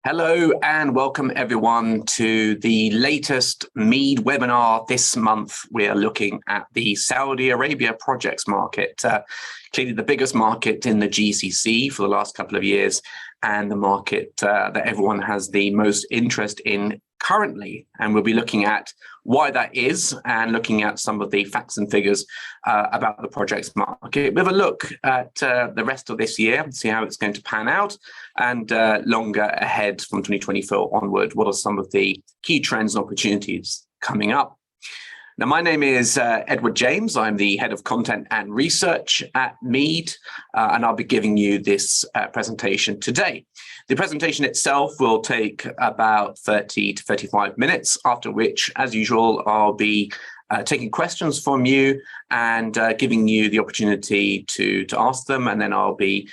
Hello and welcome everyone to the latest MEED webinar. This month we are looking at the Saudi Arabia projects market, clearly the biggest market in the GCC for the last couple of years and the market that everyone has the most interest in currently. And we'll be looking at why that is and looking at some of the facts and figures about the projects market. We have a look at the rest of this year, see how it's going to pan out, and longer ahead from 2024 onward, what are some of the key trends and opportunities coming up. Now, my name is Edward James. I'm the head of content and research at MEED, and I'll be giving you this presentation today. The presentation itself will take about 30 to 35 minutes, after which, as usual, I'll be taking questions from you and giving you the opportunity to ask them, and then I'll be,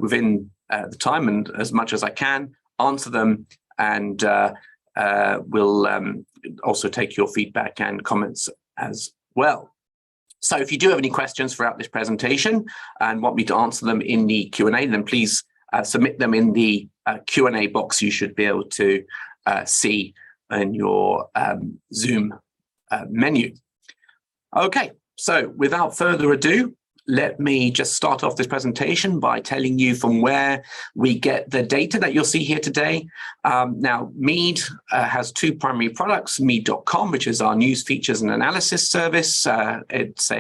within the time and as much as I can, answer them, and we'll also take your feedback and comments as well. So if you do have any questions throughout this presentation and want me to answer them in the Q&A, then please submit them in the Q&A box you should be able to see in your Zoom menu. Okay, so without further ado, let me just start off this presentation by telling you from where we get the data that you'll see here today. Now, MEED has two primary products, MEED.com, which is our news, features and analysis service. It's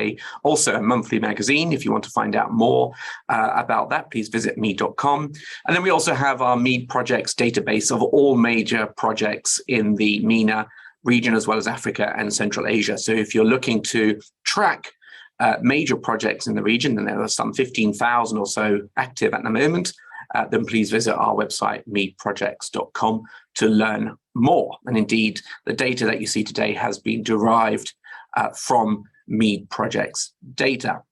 also a monthly magazine. If you want to find out more about that, please visit MEED.com. And then we also have our MEED projects database of all major projects in the MENA region, as well as Africa and Central Asia. So if you're looking to track major projects in the region, and there are some 15,000 or so active at the moment, then please visit our website, meedprojects.com, to learn more. And indeed, the data that you see today has been derived from MEED projects data.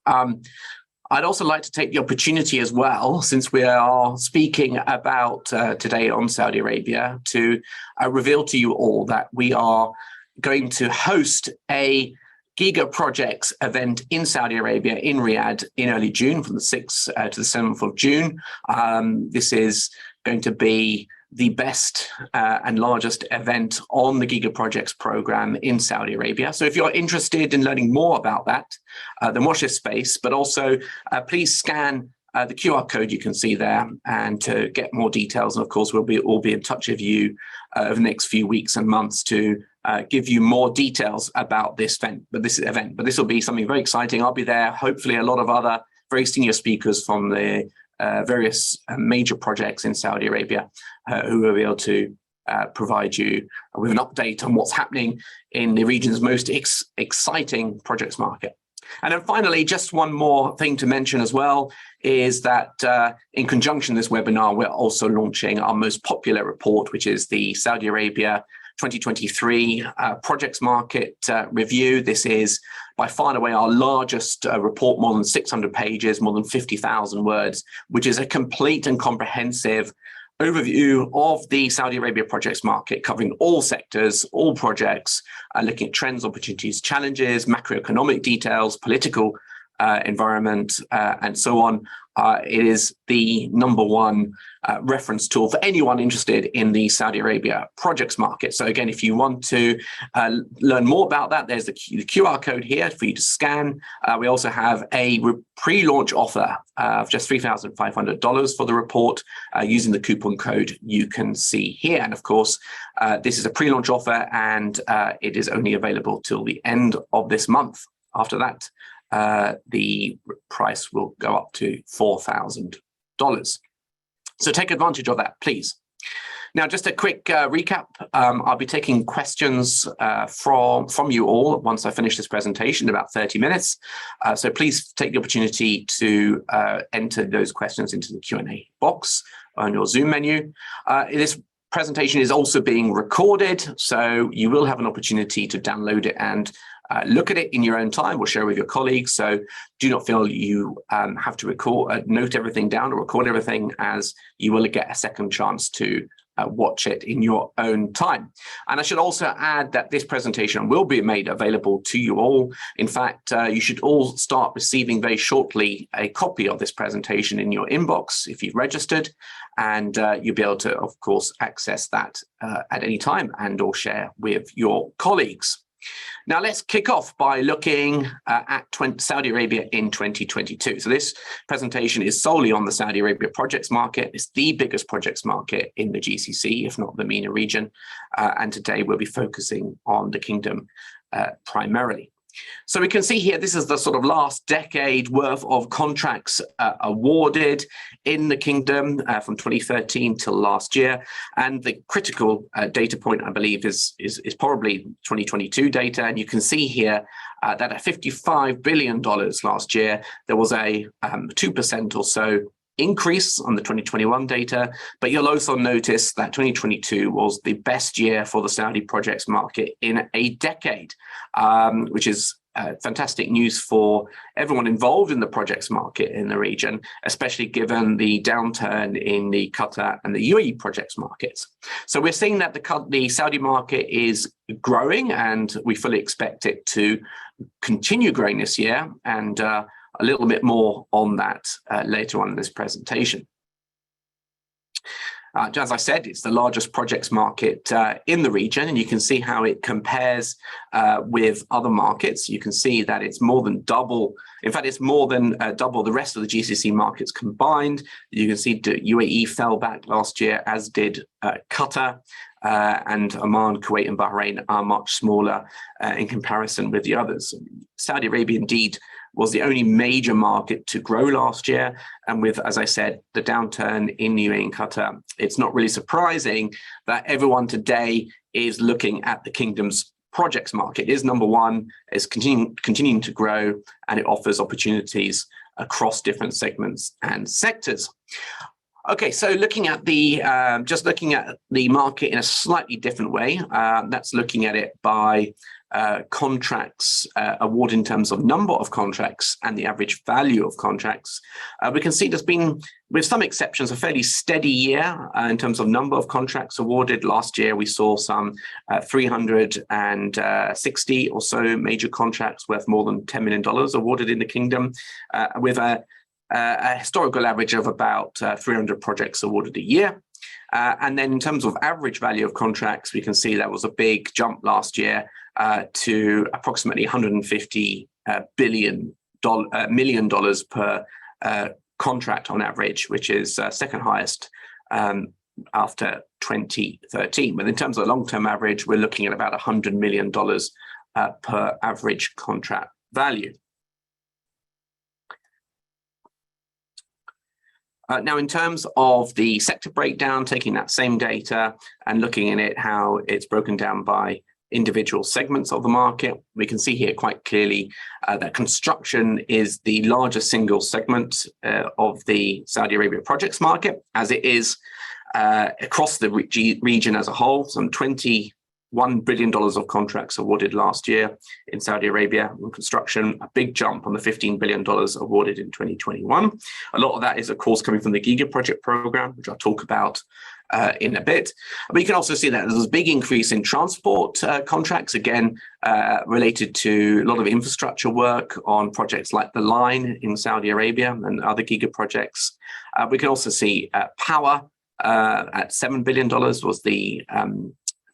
I'd also like to take the opportunity as well, since we are speaking about today on Saudi Arabia, to reveal to you all that we are going to host a Giga Projects event in Saudi Arabia, in Riyadh, in early June, from the 6th to the 7th of June. This is going to be the best and largest event on the Giga Projects program in Saudi Arabia. So if you're interested in learning more about that, then watch this space, but also please scan the QR code you can see there and to get more details. And of course, we'll be in touch with you over the next few weeks and months to give you more details about this event. But this will be something very exciting. I'll be there. Hopefully, a lot of other very senior speakers from the various major projects in Saudi Arabia who will be able to provide you with an update on what's happening in the region's most exciting projects market. And then finally, just one more thing to mention as well is that in conjunction with this webinar, we're also launching our most popular report, which is the Saudi Arabia 2023 projects market review. This is by far and away our largest report, more than 600 pages, more than 50,000 words, which is a complete and comprehensive overview of the Saudi Arabia projects market, covering all sectors, all projects, looking at trends, opportunities, challenges, macroeconomic details, political environment, and so on. It is the #1 reference tool for anyone interested in the Saudi Arabia projects market. So again, if you want to learn more about that, there's the QR code here for you to scan. We also have a pre-launch offer of just $3,500 for the report using the coupon code you can see here. And of course, this is a pre-launch offer, and it is only available till the end of this month. After that, the price will go up to $4,000. So take advantage of that, please. Now, just a quick recap. I'll be taking questions from you all once I finish this presentation in about 30 minutes. So please take the opportunity to enter those questions into the Q&A box on your Zoom menu. This presentation is also being recorded, so you will have an opportunity to download it and look at it in your own time or share with your colleagues. So do not feel you have to note everything down or record everything, as you will get a second chance to watch it in your own time. And I should also add that this presentation will be made available to you all. In fact, you should all start receiving very shortly a copy of this presentation in your inbox if you've registered, and you'll be able to, of course, access that at any time and or share with your colleagues. Now, let's kick off by looking at Saudi Arabia in 2022. So this presentation is solely on the Saudi Arabia projects market. It's the biggest projects market in the GCC, if not the MENA region. And today we'll be focusing on the kingdom primarily. So we can see here, this is the sort of last decade worth of contracts awarded in the kingdom from 2013 till last year. And the critical data point, I believe, is probably 2022 data. And you can see here that at $55 billion last year, there was a 2% or so increase on the 2021 data, but you'll also notice that 2022 was the best year for the Saudi projects market in a decade, which is fantastic news for everyone involved in the projects market in the region, especially given the downturn in the Qatar and the UAE projects markets. So we're seeing that the Saudi market is growing, and we fully expect it to continue growing this year, and a little bit more on that later on in this presentation. As I said, it's the largest projects market in the region, and you can see how it compares with other markets. You can see that it's more than double. In fact, it's more than double the rest of the GCC markets combined. You can see the UAE fell back last year, as did Qatar, and Oman, Kuwait, and Bahrain are much smaller in comparison with the others. Saudi Arabia, indeed, was the only major market to grow last year. And with, as I said, the downturn in UAE and Qatar, it's not really surprising that everyone today is looking at the kingdom's projects market. It is number one, it's continuing to grow, and it offers opportunities across different segments and sectors. Okay, so looking at the just looking at the market in a slightly different way, that's looking at it by contracts award in terms of number of contracts and the average value of contracts. We can see there's been, with some exceptions, a fairly steady year in terms of number of contracts awarded. Last year, we saw some 360 or so major contracts worth more than $10 million awarded in the kingdom, with a historical average of about 300 projects awarded a year. And then in terms of average value of contracts, we can see that was a big jump last year to approximately $150 million per contract on average, which is second highest after 2013. But in terms of long-term average, we're looking at about $100 million per average contract value. Now, in terms of the sector breakdown, taking that same data and looking at it, how it's broken down by individual segments of the market, we can see here quite clearly that construction is the largest single segment of the Saudi Arabia projects market, as it is across the region as a whole. Some $21 billion of contracts awarded last year in Saudi Arabia in construction, a big jump on the $15 billion awarded in 2021. A lot of that is, of course, coming from the Giga project program, which I'll talk about in a bit. But you can also see that there's a big increase in transport contracts, again, related to a lot of infrastructure work on projects like the line in Saudi Arabia and other Giga projects. We can also see power at $7 billion was the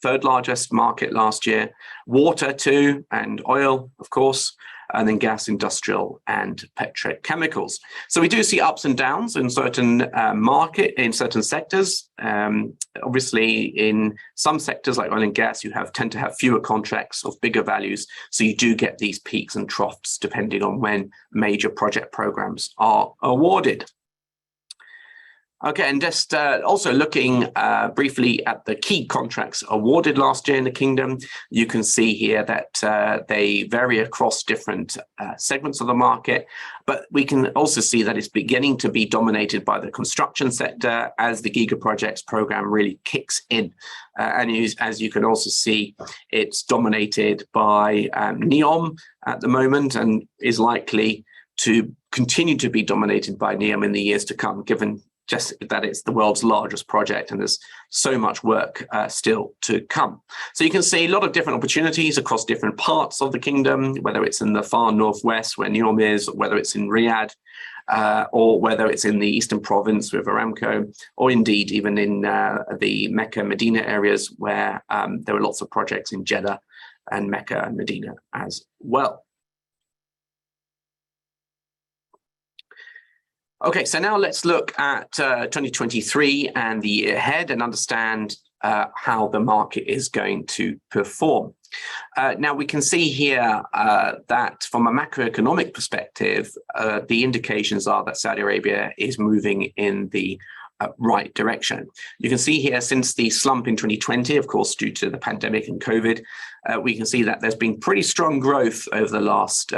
third largest market last year, water too, and oil, of course, and then gas, industrial, and petrochemicals. So we do see ups and downs in certain in certain sectors. Obviously, in some sectors like oil and gas, you tend to have fewer contracts of bigger values, so you do get these peaks and troughs depending on when major project programs are awarded. Okay, and just also looking briefly at the key contracts awarded last year in the kingdom, you can see here that they vary across different segments of the market, but we can also see that it's beginning to be dominated by the construction sector as the Giga Projects program really kicks in. And as you can also see, it's dominated by NEOM at the moment and is likely to continue to be dominated by NEOM in the years to come, given just that it's the world's largest project, and there's so much work still to come. So you can see a lot of different opportunities across different parts of the kingdom, whether it's in the far northwest where Neom is, whether it's in Riyadh, or whether it's in the eastern province with Aramco, or indeed even in the Mecca, Medina areas where there are lots of projects in Jeddah and Mecca and Medina as well. Okay, so now let's look at 2023 and the year ahead and understand how the market is going to perform. Now we can see here that from a macroeconomic perspective, the indications are that Saudi Arabia is moving in the right direction. You can see here since the slump in 2020, of course, due to the pandemic and COVID, we can see that there's been pretty strong growth over the last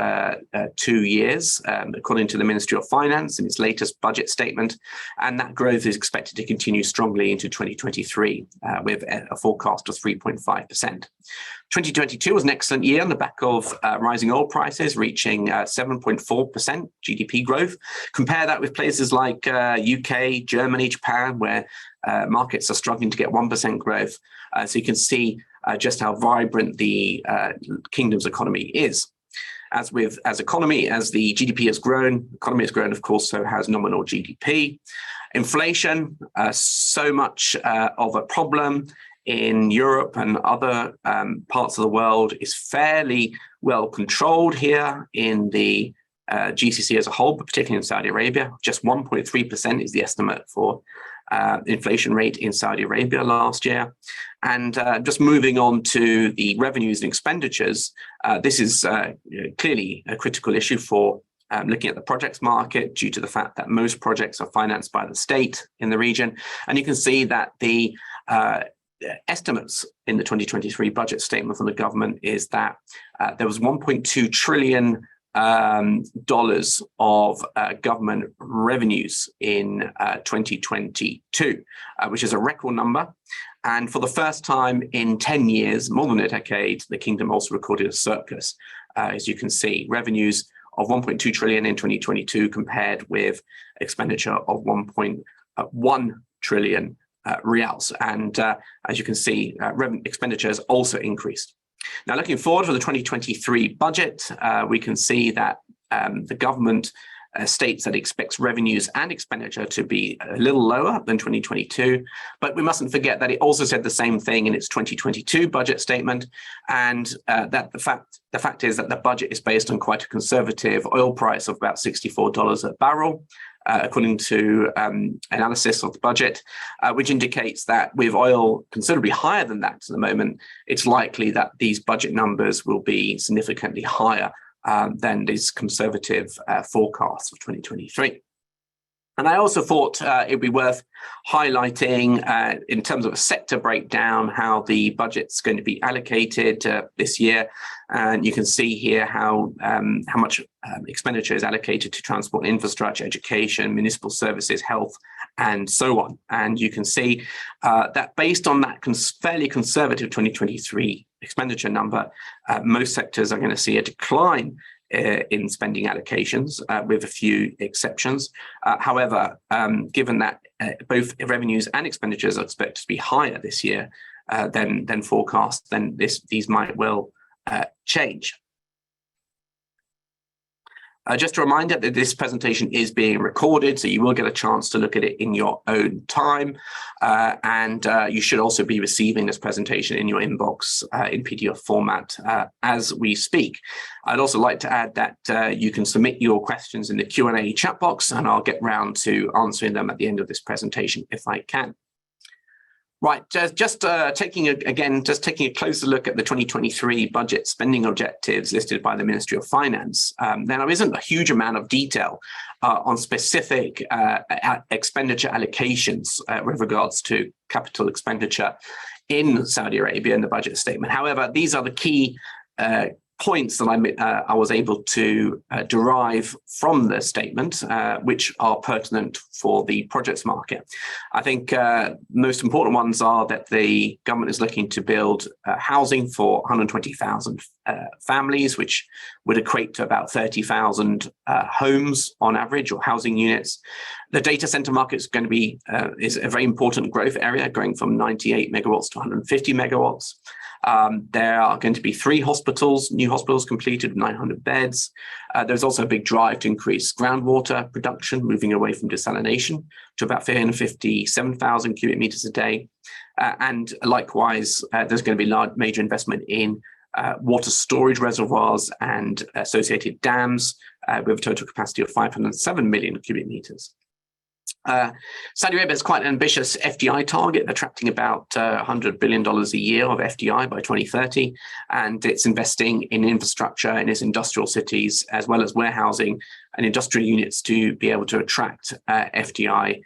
2 years, according to the Ministry of Finance in its latest budget statement. And that growth is expected to continue strongly into 2023 with a forecast of 3.5%. 2022 was an excellent year on the back of rising oil prices, reaching 7.4% GDP growth. Compare that with places like UK, Germany, Japan, where markets are struggling to get 1% growth. So you can see just how vibrant the kingdom's economy is. As the GDP has grown, economy has grown, of course, so has nominal GDP. Inflation, so much of a problem in Europe and other parts of the world, is fairly well controlled here in the GCC as a whole, but particularly in Saudi Arabia. Just 1.3% is the estimate for inflation rate in Saudi Arabia last year. And just moving on to the revenues and expenditures, this is clearly a critical issue for looking at the projects market, due to the fact that most projects are financed by the state in the region. And you can see that the estimates in the 2023 budget statement from the government is that there was $1.2 trillion of government revenues in 2022, which is a record number. And for the first time in 10 years, more than a decade, the kingdom also recorded a surplus. As you can see, revenues of 1.2 trillion in 2022 compared with expenditure of 1.1 trillion riyals. And as you can see, expenditures also increased. Now, looking forward for the 2023 budget, we can see that the government states that it expects revenues and expenditure to be a little lower than 2022, but we mustn't forget that it also said the same thing in its 2022 budget statement, and that the fact is that the budget is based on quite a conservative oil price of about $64 a barrel. According to analysis of the budget, which indicates that with oil considerably higher than that at the moment, it's likely that these budget numbers will be significantly higher than these conservative forecasts of 2023. And I also thought it'd be worth highlighting in terms of a sector breakdown how the budget's going to be allocated this year. And you can see here how much expenditure is allocated to transport and infrastructure, education, municipal services, health, and so on. And you can see that based on that fairly conservative 2023 expenditure number, most sectors are going to see a decline in spending allocations, with a few exceptions. However, given that both revenues and expenditures are expected to be higher this year than forecast, then these might well change. Just a reminder that this presentation is being recorded, so you will get a chance to look at it in your own time. And you should also be receiving this presentation in your inbox in PDF format as we speak. I'd also like to add that you can submit your questions in the Q&A chat box, and I'll get round to answering them at the end of this presentation if I can. Right, just taking a closer look at the 2023 budget spending objectives listed by the Ministry of Finance. There isn't a huge amount of detail on specific expenditure allocations with regards to capital expenditure in Saudi Arabia in the budget statement. However, these are the key points that I was able to derive from the statement, which are pertinent for the projects market. I think most important ones are that the government is looking to build housing for 120,000 families, which would equate to about 30,000 homes on average, or housing units. The data center market is going to be is a very important growth area, going from 98 megawatts to 150 megawatts. There are going to be 3 hospitals, new hospitals completed with 900 beds. There's also a big drive to increase groundwater production, moving away from desalination to about 357,000 cubic meters a day. And likewise, there's going to be large major investment in water storage reservoirs and associated dams with a total capacity of 507 million cubic meters. Saudi Arabia has quite an ambitious FDI target, attracting about $100 billion a year of FDI by 2030, and it's investing in infrastructure in its industrial cities, as well as warehousing and industrial units to be able to attract FDI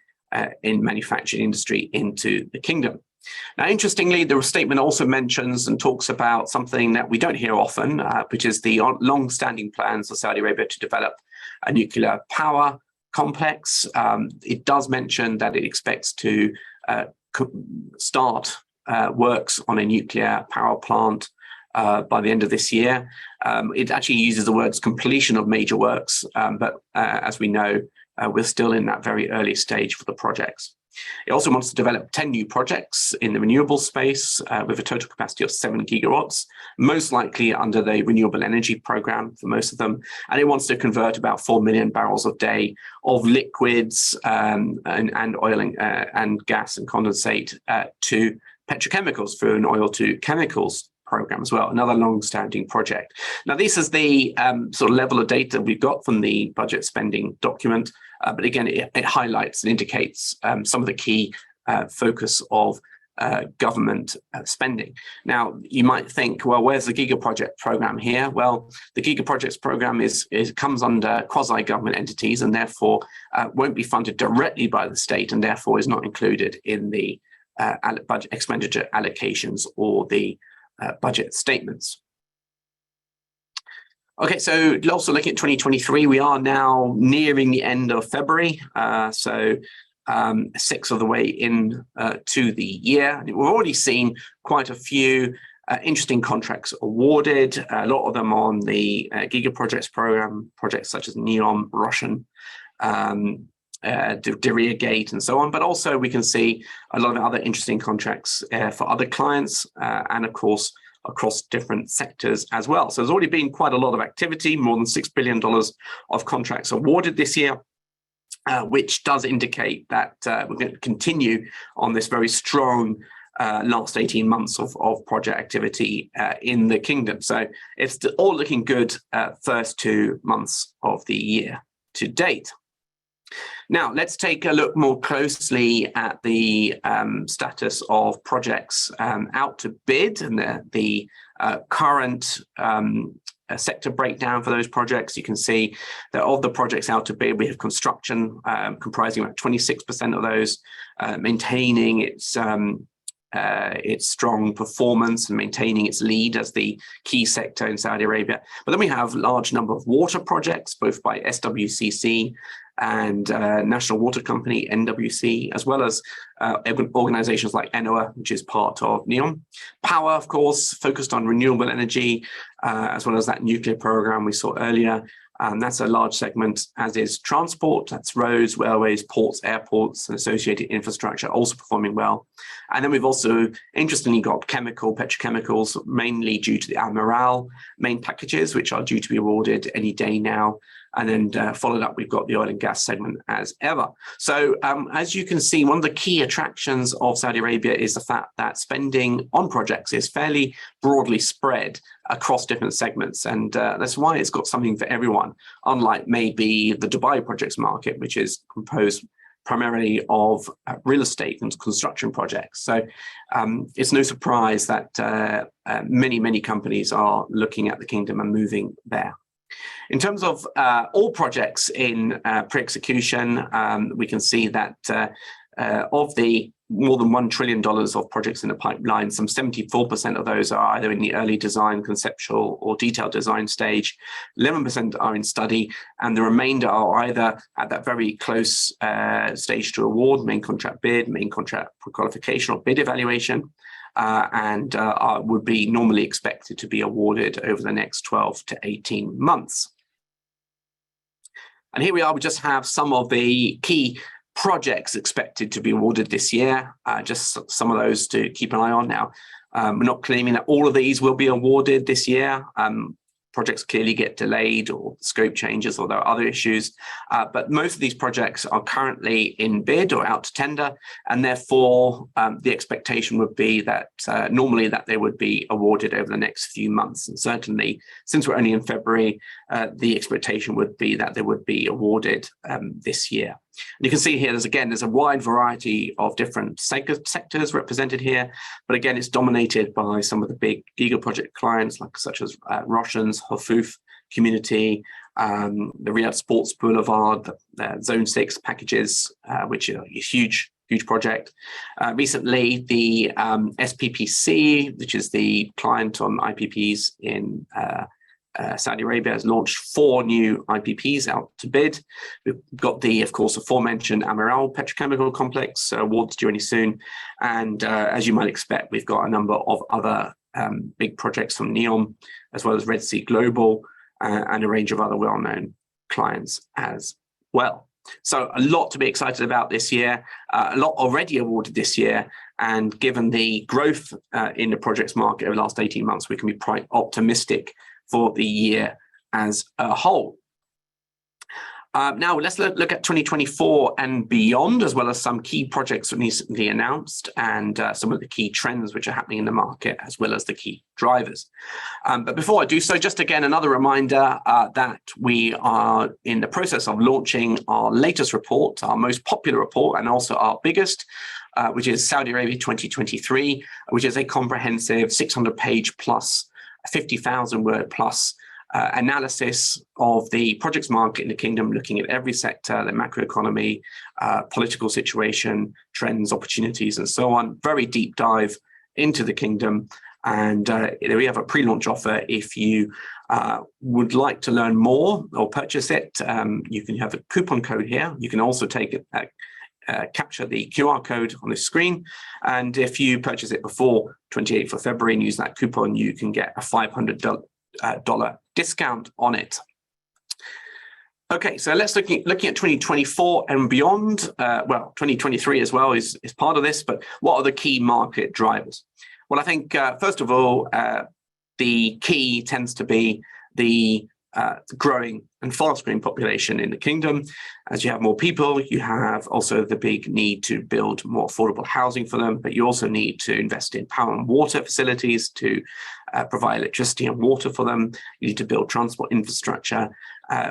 in manufacturing industry into the kingdom. Now, interestingly, the statement also mentions and talks about something that we don't hear often, which is the long-standing plans of Saudi Arabia to develop a nuclear power complex. It does mention that it expects to start works on a nuclear power plant by the end of this year. It actually uses the words completion of major works, but as we know, we're still in that very early stage for the projects. It also wants to develop 10 new projects in the renewable space with a total capacity of 7 gigawatts, most likely under the renewable energy program for most of them. And it wants to convert about 4 million barrels a day of liquids and oil and gas and condensate to petrochemicals through an oil to chemicals program as well, another long-standing project. Now, this is the sort of level of data we've got from the budget spending document, but again, it highlights and indicates some of the key focus of government spending. Now, you might think, well, where's the Giga Project program here? Well, the Giga Projects program comes under quasi-government entities and therefore won't be funded directly by the state, and therefore is not included in the budget expenditure allocations or the budget statements. Okay, so also looking at 2023, we are now nearing the end of February, so 6 of the way in to the year. We've already seen quite a few interesting contracts awarded, a lot of them on the Giga Projects program, projects such as NEOM, Russian, Diriyah Gate, and so on. But also we can see a lot of other interesting contracts for other clients, and of course across different sectors as well. So there's already been quite a lot of activity, more than $6 billion of contracts awarded this year, which does indicate that we're going to continue on this very strong last 18 months of project activity in the kingdom. So it's all looking good first 2 months of the year to date. Now, let's take a look more closely at the status of projects out to bid and the current sector breakdown for those projects. You can see that of the projects out to bid, we have construction comprising about 26% of those, maintaining its strong performance and maintaining its lead as the key sector in Saudi Arabia. But then we have a large number of water projects, both by SWCC and National Water Company, NWC, as well as organizations like ENOA, which is part of NEOM. Power, of course, focused on renewable energy, as well as that nuclear program we saw earlier. That's a large segment, as is transport. That's roads, railways, ports, airports, and associated infrastructure also performing well. And then we've also, interestingly, got petrochemicals, mainly due to the Almiral main packages, which are due to be awarded any day now. And then followed up, we've got the oil and gas segment as ever. So as you can see, one of the key attractions of Saudi Arabia is the fact that spending on projects is fairly broadly spread across different segments. And that's why it's got something for everyone, unlike maybe the Dubai projects market, which is composed primarily of real estate and construction projects. So it's no surprise that many companies are looking at the kingdom and moving there. In terms of all projects in pre-execution, we can see that of the more than $1 trillion of projects in the pipeline. Some 74% of those are either in the early design, conceptual, or detailed design stage. 11% are in study, and the remainder are either at that very close stage to award, main contract bid, main contract qualification, or bid evaluation, and would be normally expected to be awarded over the next 12 to 18 months. And here we are, we just have some of the key projects expected to be awarded this year, just some of those to keep an eye on now. We're not claiming that all of these will be awarded this year. Projects clearly get delayed or scope changes, or there are other issues, but most of these projects are currently in bid or out to tender, and therefore the expectation would be that normally that they would be awarded over the next few months. And certainly, since we're only in February, the expectation would be that they would be awarded this year. And you can see here, there's a wide variety of different sectors represented here, but again, it's dominated by some of the big giga project clients, such as Roshan's, Hafuf Community, the Riyadh Sports Boulevard, the Zone 6 packages, which are a huge project. Recently, the SPPC, which is the client on IPPs in Saudi Arabia, has launched 4 new IPPs out to bid. We've got the, of course, aforementioned Amiral petrochemical complex awards due any soon. And as you might expect, we've got a number of other big projects from NEOM, as well as Red Sea Global, and a range of other well-known clients as well. So a lot to be excited about this year, a lot already awarded this year. And given the growth in the projects market over the last 18 months, we can be quite optimistic for the year as a whole. Now let's look at 2024 and beyond, as well as some key projects recently announced and some of the key trends which are happening in the market, as well as the key drivers. But before I do so, just again, another reminder that we are in the process of launching our latest report, our most popular report, and also our biggest, which is Saudi Arabia 2023, which is a comprehensive 600-page plus 50,000 word plus analysis of the projects market in the kingdom, looking at every sector, the macroeconomy, political situation, trends, opportunities, and so on. Very deep dive into the kingdom. And we have a pre-launch offer. If you would like to learn more or purchase it, you can have a coupon code here. You can also take it, capture the QR code on the screen. And if you purchase it before 28th of February and use that coupon, you can get a $500 discount on it. Okay, so let's looking at 2024 and beyond. Well, 2023 as well is part of this, but what are the key market drivers? Well, I think, first of all, the key tends to be the growing and fast-growing population in the kingdom. As you have more people, you have also the big need to build more affordable housing for them, but you also need to invest in power and water facilities to provide electricity and water for them. You need to build transport infrastructure,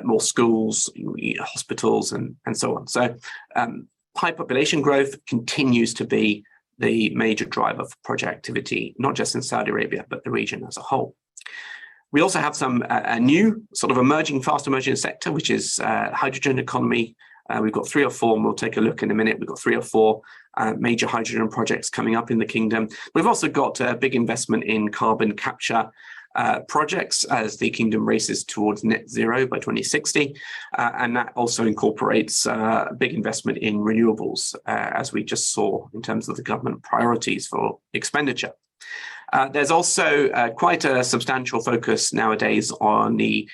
more schools, hospitals, and so on. So high population growth continues to be the major driver for project activity, not just in Saudi Arabia, but the region as a whole. We also have some a new sort of fast emerging sector, which is hydrogen economy. We've got 3 or 4, and we'll take a look in a minute. We've got 3 or 4 major hydrogen projects coming up in the kingdom. We've also got a big investment in carbon capture projects as the kingdom races towards net zero by 2060. And that also incorporates a big investment in renewables, as we just saw in terms of the government priorities for expenditure. There's also quite a substantial focus nowadays on the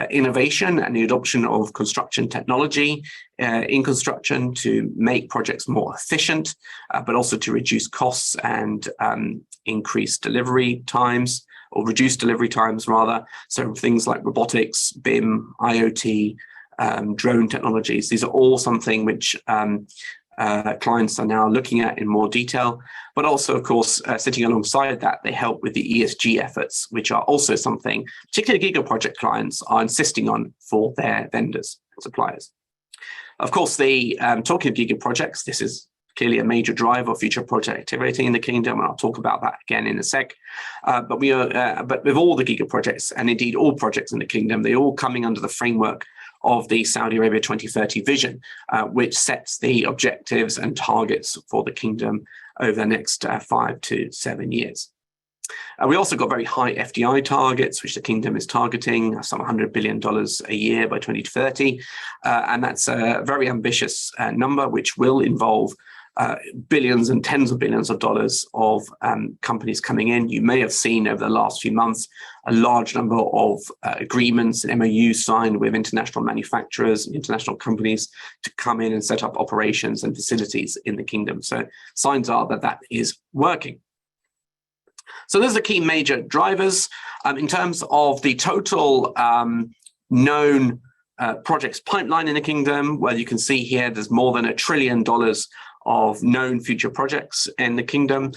innovation and the adoption of construction technology in construction to make projects more efficient, but also to reduce costs and increase delivery times, or reduce delivery times rather. So things like robotics, BIM, IoT, drone technologies, these are all something which clients are now looking at in more detail, but also, of course, sitting alongside that, they help with the ESG efforts, which are also something particularly giga project clients are insisting on for their vendors, suppliers. Of course, talking of giga projects, this is clearly a major driver of future project activity in the kingdom, and I'll talk about that again in a sec. But with all the giga projects, and indeed all projects in the kingdom, they're all coming under the framework of the Saudi Arabia 2030 vision, which sets the objectives and targets for the kingdom over the next 5 to 7 years. We also got very high FDI targets, which the kingdom is targeting, some $100 billion a year by 2030. And that's a very ambitious number, which will involve billions and tens of billions of dollars of companies coming in. You may have seen over the last few months a large number of agreements and MOUs signed with international manufacturers and international companies to come in and set up operations and facilities in the kingdom. So signs are that that is working. So those are the key major drivers. In terms of the total known projects pipeline in the kingdom, well, you can see here there's more than $1 trillion of known future projects in the kingdom,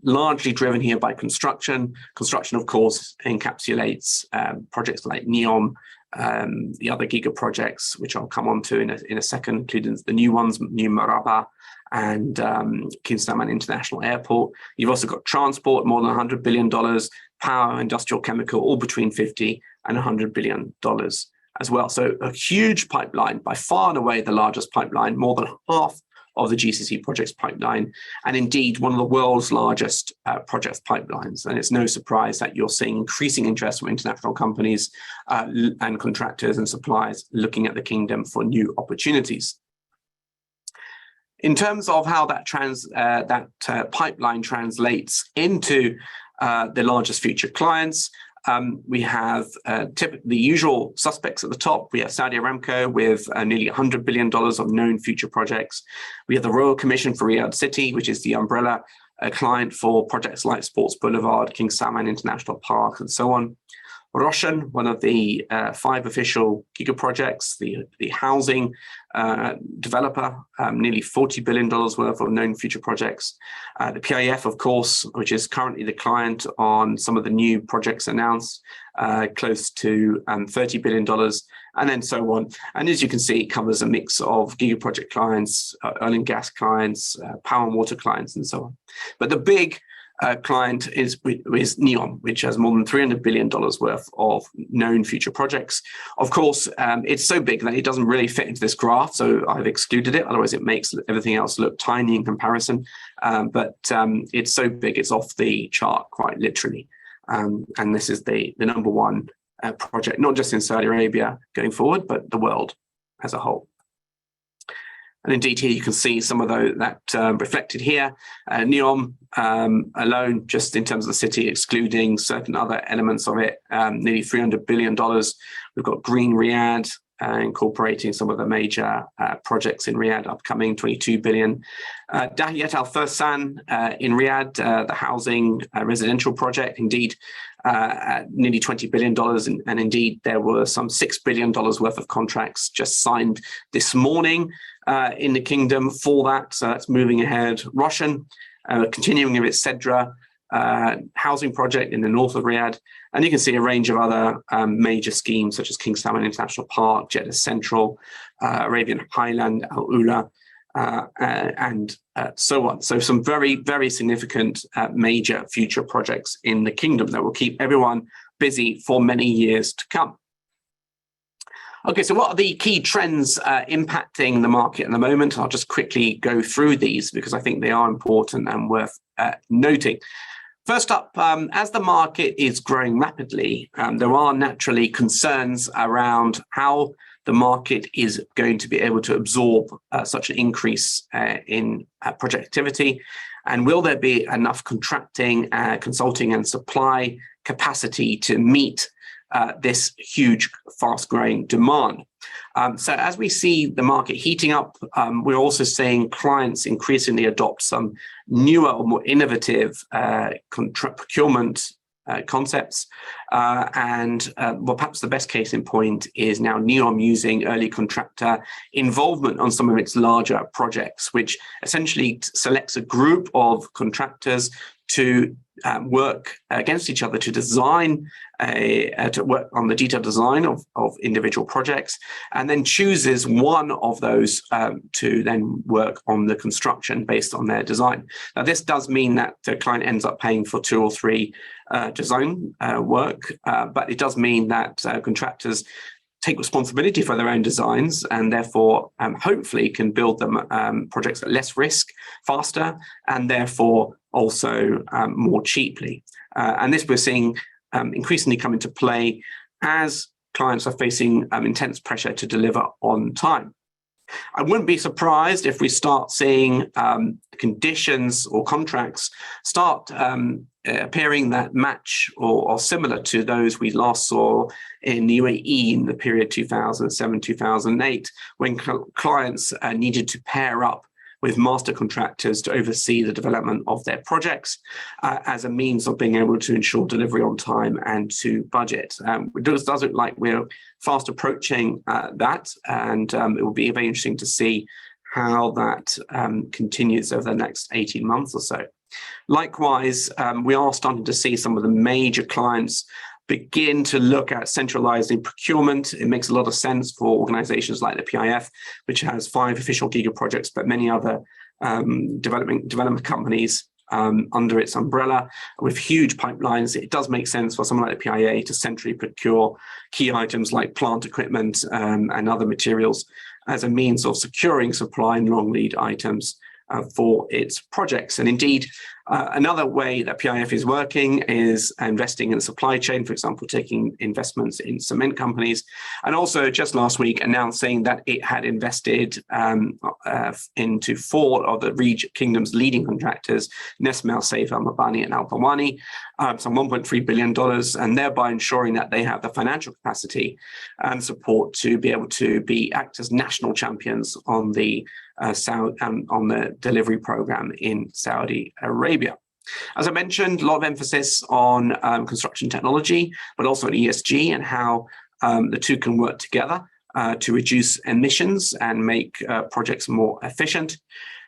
largely driven here by construction. Construction, of course, encapsulates projects like NEOM, the other giga projects, which I'll come on to in a second, including the new ones, New Maraba and King Salman International Airport. You've also got transport, more than $100 billion, power, industrial, chemical, all between $50 and $100 billion as well. So a huge pipeline, by far and away the largest pipeline, more than half of the GCC projects pipeline, and indeed one of the world's largest projects pipelines. And it's no surprise that you're seeing increasing interest from international companies and contractors and suppliers looking at the kingdom for new opportunities. In terms of how that pipeline translates into the largest future clients, we have typically the usual suspects at the top. We have Saudi Aramco with nearly $100 billion of known future projects. We have the Royal Commission for Riyadh City, which is the umbrella client for projects like Sports Boulevard, King Salman International Park, and so on. Roshan, one of the 5 official giga projects, the housing developer, nearly $40 billion worth of known future projects. The PIF, of course, which is currently the client on some of the new projects announced, close to $30 billion, and then so on. And as you can see, it covers a mix of giga project clients, oil and gas clients, power and water clients, and so on. But the big client is NEOM, which has more than $300 billion worth of known future projects. Of course, it's so big that it doesn't really fit into this graph, so I've excluded it. Otherwise, it makes everything else look tiny in comparison. But it's so big, it's off the chart, quite literally. And this is the number one project, not just in Saudi Arabia going forward, but the world as a whole. And indeed, here you can see some of that reflected here. NEOM alone, just in terms of the city, excluding certain other elements of it, nearly $300 billion. We've got Green Riyadh, incorporating some of the major projects in Riyadh, upcoming $22 billion. Dahiyat Al Fursan in Riyadh, the housing residential project, indeed, nearly $20 billion. And indeed, there were some $6 billion worth of contracts just signed this morning in the kingdom for that. So that's moving ahead. Roshan, continuing with its Sedra housing project in the north of Riyadh. And you can see a range of other major schemes such as King Salman International Park, Jeddah Central, Arabian Highland, Al Ula, and so on. So some very, very significant major future projects in the kingdom that will keep everyone busy for many years to come. Okay, so what are the key trends impacting the market at the moment? I'll just quickly go through these because I think they are important and worth noting. First up, as the market is growing rapidly, there are naturally concerns around how the market is going to be able to absorb such an increase in project activity. And will there be enough contracting, consulting and supply capacity to meet this huge, fast-growing demand? So as we see the market heating up, we're also seeing clients increasingly adopt some newer or more innovative procurement concepts. Well, perhaps the best case in point is now NEOM using early contractor involvement on some of its larger projects, which essentially selects a group of contractors to work against each other to design to work on the detailed design of individual projects, and then chooses one of those to then work on the construction based on their design. Now, this does mean that the client ends up paying for 2 or 3 design work, but it does mean that contractors take responsibility for their own designs and therefore hopefully can build them projects at less risk, faster, and therefore also more cheaply. And this we're seeing increasingly come into play as clients are facing intense pressure to deliver on time. I wouldn't be surprised if we start seeing conditions or contracts start appearing that match or similar to those we last saw in the UAE in the period 2007-2008, when clients needed to pair up with master contractors to oversee the development of their projects as a means of being able to ensure delivery on time and to budget. It does look like we're fast approaching that, and it will be very interesting to see how that continues over the next 18 months or so. Likewise, we are starting to see some of the major clients begin to look at centralizing procurement. It makes a lot of sense for organizations like the PIF, which has 5 official giga projects, but many other development companies under its umbrella with huge pipelines. It does make sense for someone like the PIA to centrally procure key items like plant equipment and other materials as a means of securing supply and long lead items for its projects. And indeed, another way that PIF is working is investing in the supply chain, for example, taking investments in cement companies, and also just last week announcing that it had invested into 4 of the kingdom's leading contractors, Nesma, Seifa, Mabani, and Al Pawani, some $1.3 billion, and thereby ensuring that they have the financial capacity and support to be able to act as national champions on the delivery program in Saudi Arabia. As I mentioned, a lot of emphasis on construction technology, but also on ESG and how the two can work together to reduce emissions and make projects more efficient.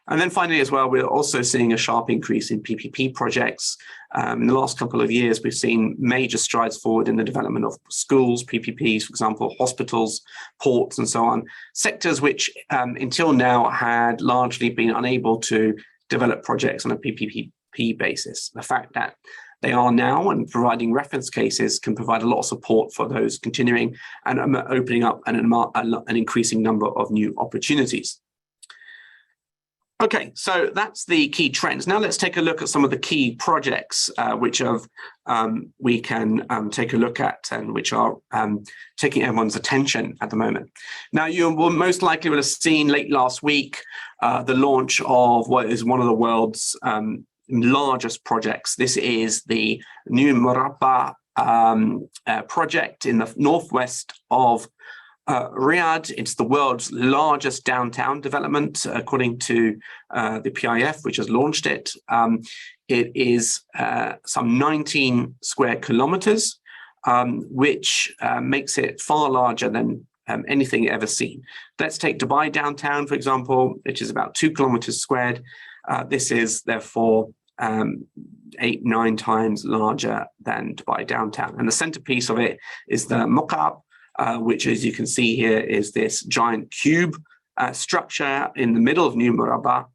And then finally, as well, we're also seeing a sharp increase in PPP projects. In the last couple of years, we've seen major strides forward in the development of schools, PPPs, for example, hospitals, ports, and so on. Sectors which until now had largely been unable to develop projects on a PPP basis. The fact that they are now, and providing reference cases can provide a lot of support for those continuing and opening up an increasing number of new opportunities. Okay, so that's the key trends. Now let's take a look at some of the key projects which we can take a look at and which are taking everyone's attention at the moment. Now, you will most likely will have seen late last week the launch of what is one of the world's largest projects. This is the New Murabba project in the northwest of Riyadh. It's the world's largest downtown development, according to the PIF, which has launched it. It is some 19 square kilometers, which makes it far larger than anything ever seen. Let's take Dubai downtown, for example, which is about 2 kilometers squared. This is therefore 8-9 times larger than Dubai downtown. And the centerpiece of it is the Muqab, which, as you can see here, is this giant cube structure in the middle of New Murabba,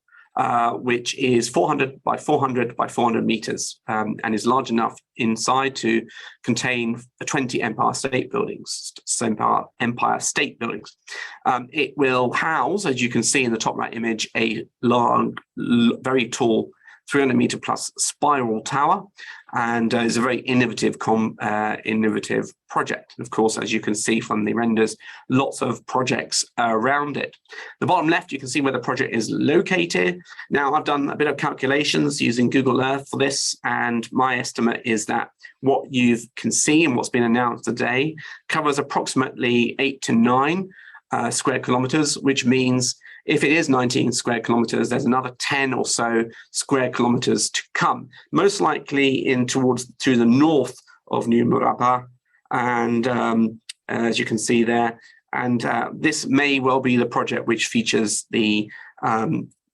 which is 400 by 400 by 400 meters and is large enough inside to contain 20 Empire State Buildings. It will house, as you can see in the top right image, a long, very tall 300-meter plus spiral tower, and is a very innovative project. And of course, as you can see from the renders, lots of projects around it. The bottom left, you can see where the project is located. Now, I've done a bit of calculations using Google Earth for this, and my estimate is that what you can see and what's been announced today covers approximately 8 to 9 square kilometers, which means if it is 19 square kilometers, there's another 10 or so square kilometers to come, most likely to the north of New Murabba. And as you can see there, and this may well be the project which features the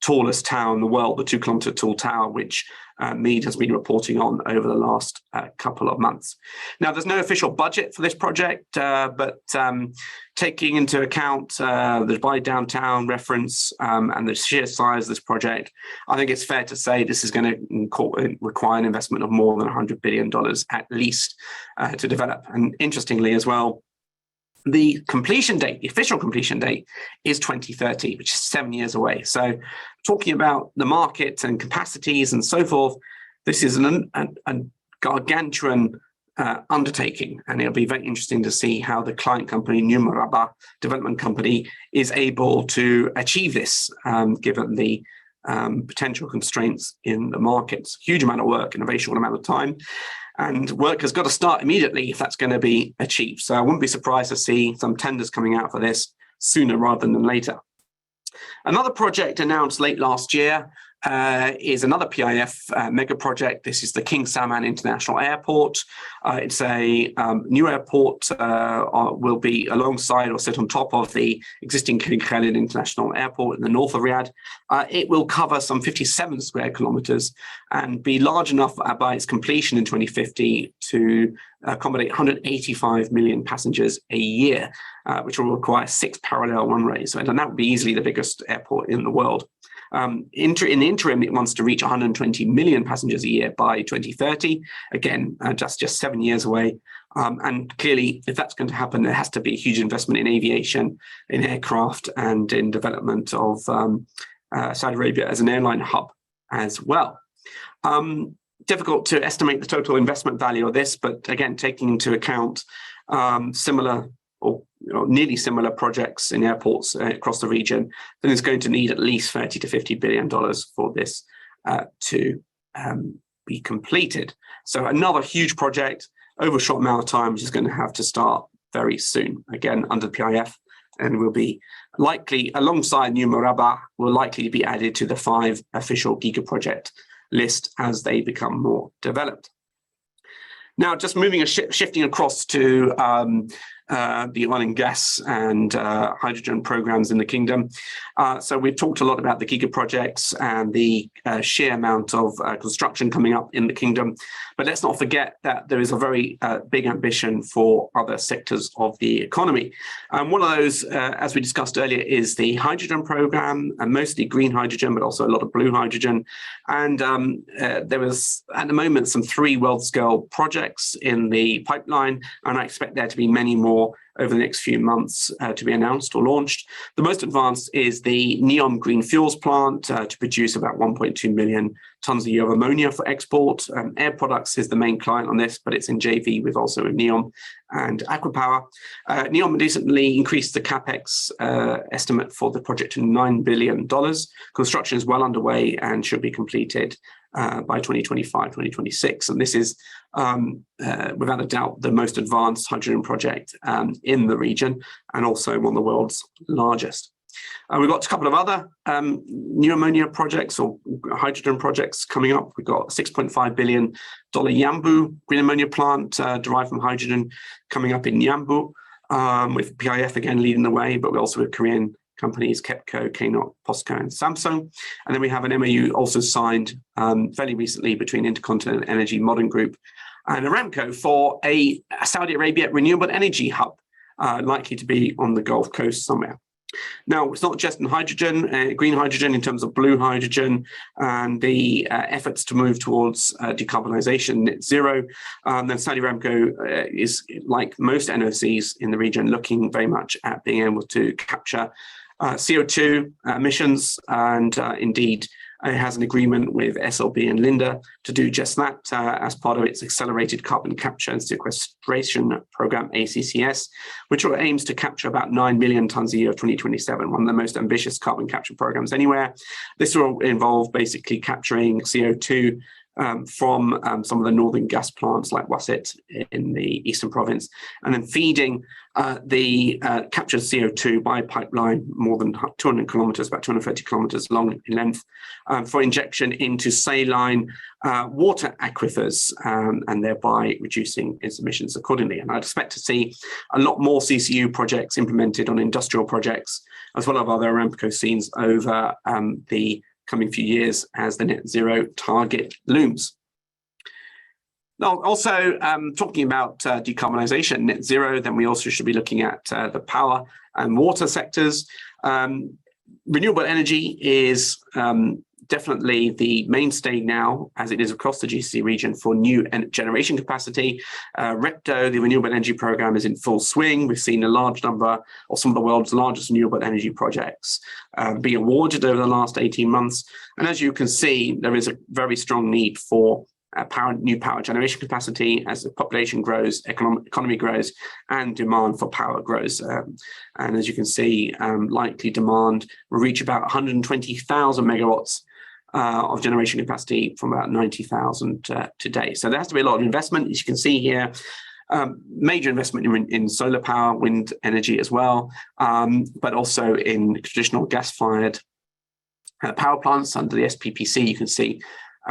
tallest tower in the world, the 2-kilometer tall tower, which MEED has been reporting on over the last couple of months. Now, there's no official budget for this project, but taking into account the Dubai downtown reference and the sheer size of this project, I think it's fair to say this is going to require an investment of more than $100 billion at least to develop. And interestingly as well, the completion date, the official completion date, is 2030, which is 7 years away. So talking about the market and capacities and so forth, this is a gargantuan undertaking, and it'll be very interesting to see how the client company, New Murabba Development Company, is able to achieve this, given the potential constraints in the markets. Huge amount of work in a very short amount of time. And work has got to start immediately if that's going to be achieved. So I wouldn't be surprised to see some tenders coming out for this sooner rather than later. Another project announced late last year is another PIF mega project. This is the King Salman International Airport. It's a new airport, will be alongside or sit on top of the existing King Khalid International Airport in the north of Riyadh. It will cover some 57 square kilometers and be large enough by its completion in 2050 to accommodate 185 million passengers a year, which will require 6 parallel runways. And that would be easily the biggest airport in the world. In the interim, it wants to reach 120 million passengers a year by 2030. Again, just 7 years away. And clearly, if that's going to happen, there has to be a huge investment in aviation, in aircraft, and in development of Saudi Arabia as an airline hub as well. Difficult to estimate the total investment value of this, but again, taking into account similar or nearly similar projects in airports across the region, then it's going to need at least $30 to $50 billion for this to be completed. So another huge project over a short amount of time, which is going to have to start very soon, again, under the PIF, and will be likely, alongside New Murabba, will likely be added to the 5 official giga project list as they become more developed. Now, just shifting across to the oil and gas and hydrogen programs in the kingdom. So we've talked a lot about the giga projects and the sheer amount of construction coming up in the kingdom. But let's not forget that there is a very big ambition for other sectors of the economy. One of those, as we discussed earlier, is the hydrogen program, and mostly green hydrogen, but also a lot of blue hydrogen. And there was, at the moment, some 3 world-scale projects in the pipeline, and I expect there to be many more over the next few months to be announced or launched. The most advanced is the NEOM Green Fuels plant to produce about 1.2 million tons a year of ammonia for export. Air Products is the main client on this, but it's in JV with also NEOM and Aquapower. NEOM recently increased the capex estimate for the project to $9 billion. Construction is well underway and should be completed by 2025, 2026. And this is, without a doubt, the most advanced hydrogen project in the region, and also one of the world's largest. We've got a couple of other new ammonia projects or hydrogen projects coming up. We've got a $6.5 billion Yanbu green ammonia plant derived from hydrogen coming up in Yanbu, with PIF again leading the way, but we also have Korean companies KEPCO, KNOT, POSCO, and Samsung. And then we have an MOU also signed fairly recently between Intercontinental Energy Modern Group and Aramco for a Saudi Arabia renewable energy hub, likely to be on the Gulf Coast somewhere. Now, it's not just in hydrogen, green hydrogen in terms of blue hydrogen and the efforts to move towards decarbonisation, net zero. Then Saudi Aramco is, like most NOCs in the region, looking very much at being able to capture CO2 emissions, and indeed it has an agreement with SLB and Linde to do just that as part of its Accelerated Carbon Capture and Sequestration Program, ACCS, which aims to capture about 9 million tons a year of 2027, one of the most ambitious carbon capture programs anywhere. This will involve basically capturing CO2 from some of the northern gas plants like Wasit in the eastern province, and then feeding the captured CO2 by pipeline more than 200 kilometers, about 230 kilometers long in length, for injection into saline water aquifers, and thereby reducing its emissions accordingly. And I'd expect to see a lot more CCU projects implemented on industrial projects, as well as other Aramco scenes over the coming few years as the net zero target looms. Now, also talking about decarbonisation, net zero, then we also should be looking at the power and water sectors. Renewable energy is definitely the mainstay now, as it is across the GCC region, for new generation capacity. REPTO, the renewable energy program, is in full swing. We've seen a large number of some of the world's largest renewable energy projects be awarded over the last 18 months. And as you can see, there is a very strong need for new power generation capacity as the population grows, economy grows, and demand for power grows. And as you can see, likely demand will reach about 120,000 megawatts of generation capacity from about 90,000 today. So there has to be a lot of investment, as you can see here. Major investment in solar power, wind energy as well, but also in traditional gas-fired power plants under the SPPC. You can see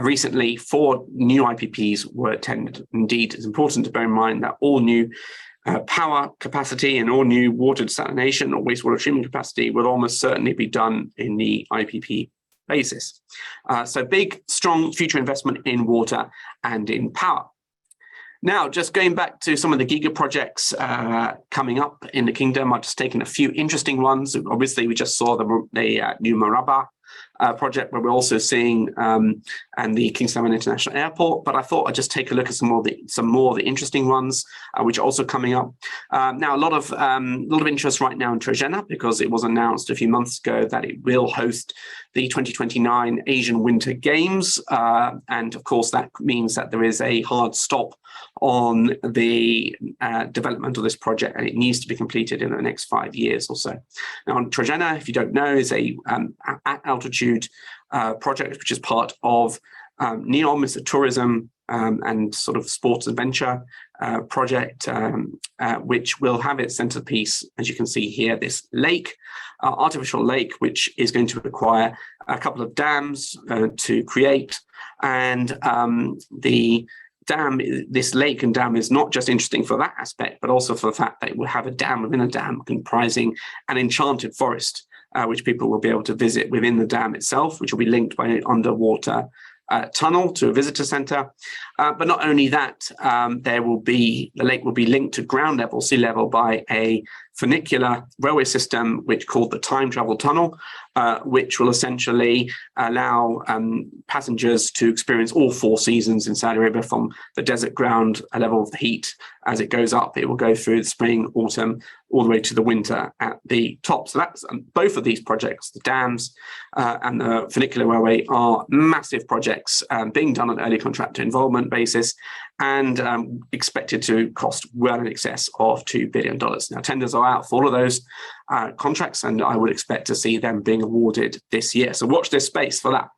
recently 4 new IPPs were tendered. Indeed, it's important to bear in mind that all new power capacity and all new water desalination or wastewater treatment capacity will almost certainly be done in the IPP basis. So big, strong future investment in water and in power. Now, just going back to some of the giga projects coming up in the kingdom, I've just taken a few interesting ones. Obviously, we just saw the new Maraba project, where we're also seeing and the King Salman International Airport. But I thought I'd just take a look at some more of the interesting ones, which are also coming up. Now, a lot of interest right now in Trojena, because it was announced a few months ago that it will host the 2029 Asian Winter Games, and of course that means that there is a hard stop on the development of this project, and it needs to be completed in the next 5 years or so. Now, Trojena, if you don't know, is a at-altitude project which is part of NEOM, is a tourism and sort of sports adventure project, which will have its centerpiece, as you can see here, this lake, artificial lake, which is going to require a couple of dams to create. And this lake and dam is not just interesting for that aspect, but also for the fact that it will have a dam within a dam comprising an enchanted forest, which people will be able to visit within the dam itself, which will be linked by an underwater tunnel to a visitor center. But not only that, the lake will be linked to ground level, sea level, by a funicular railway system, which called the time travel tunnel, which will essentially allow passengers to experience all 4 seasons in Saudi Arabia, from the desert ground level of the heat. As it goes up, it will go through the spring, autumn, all the way to the winter at the top. So that's both of these projects, the dams and the funicular railway, are massive projects being done on early contractor involvement basis, and expected to cost well in excess of $2 billion. Now, tenders are out for all of those contracts, and I would expect to see them being awarded this year. So watch this space for that.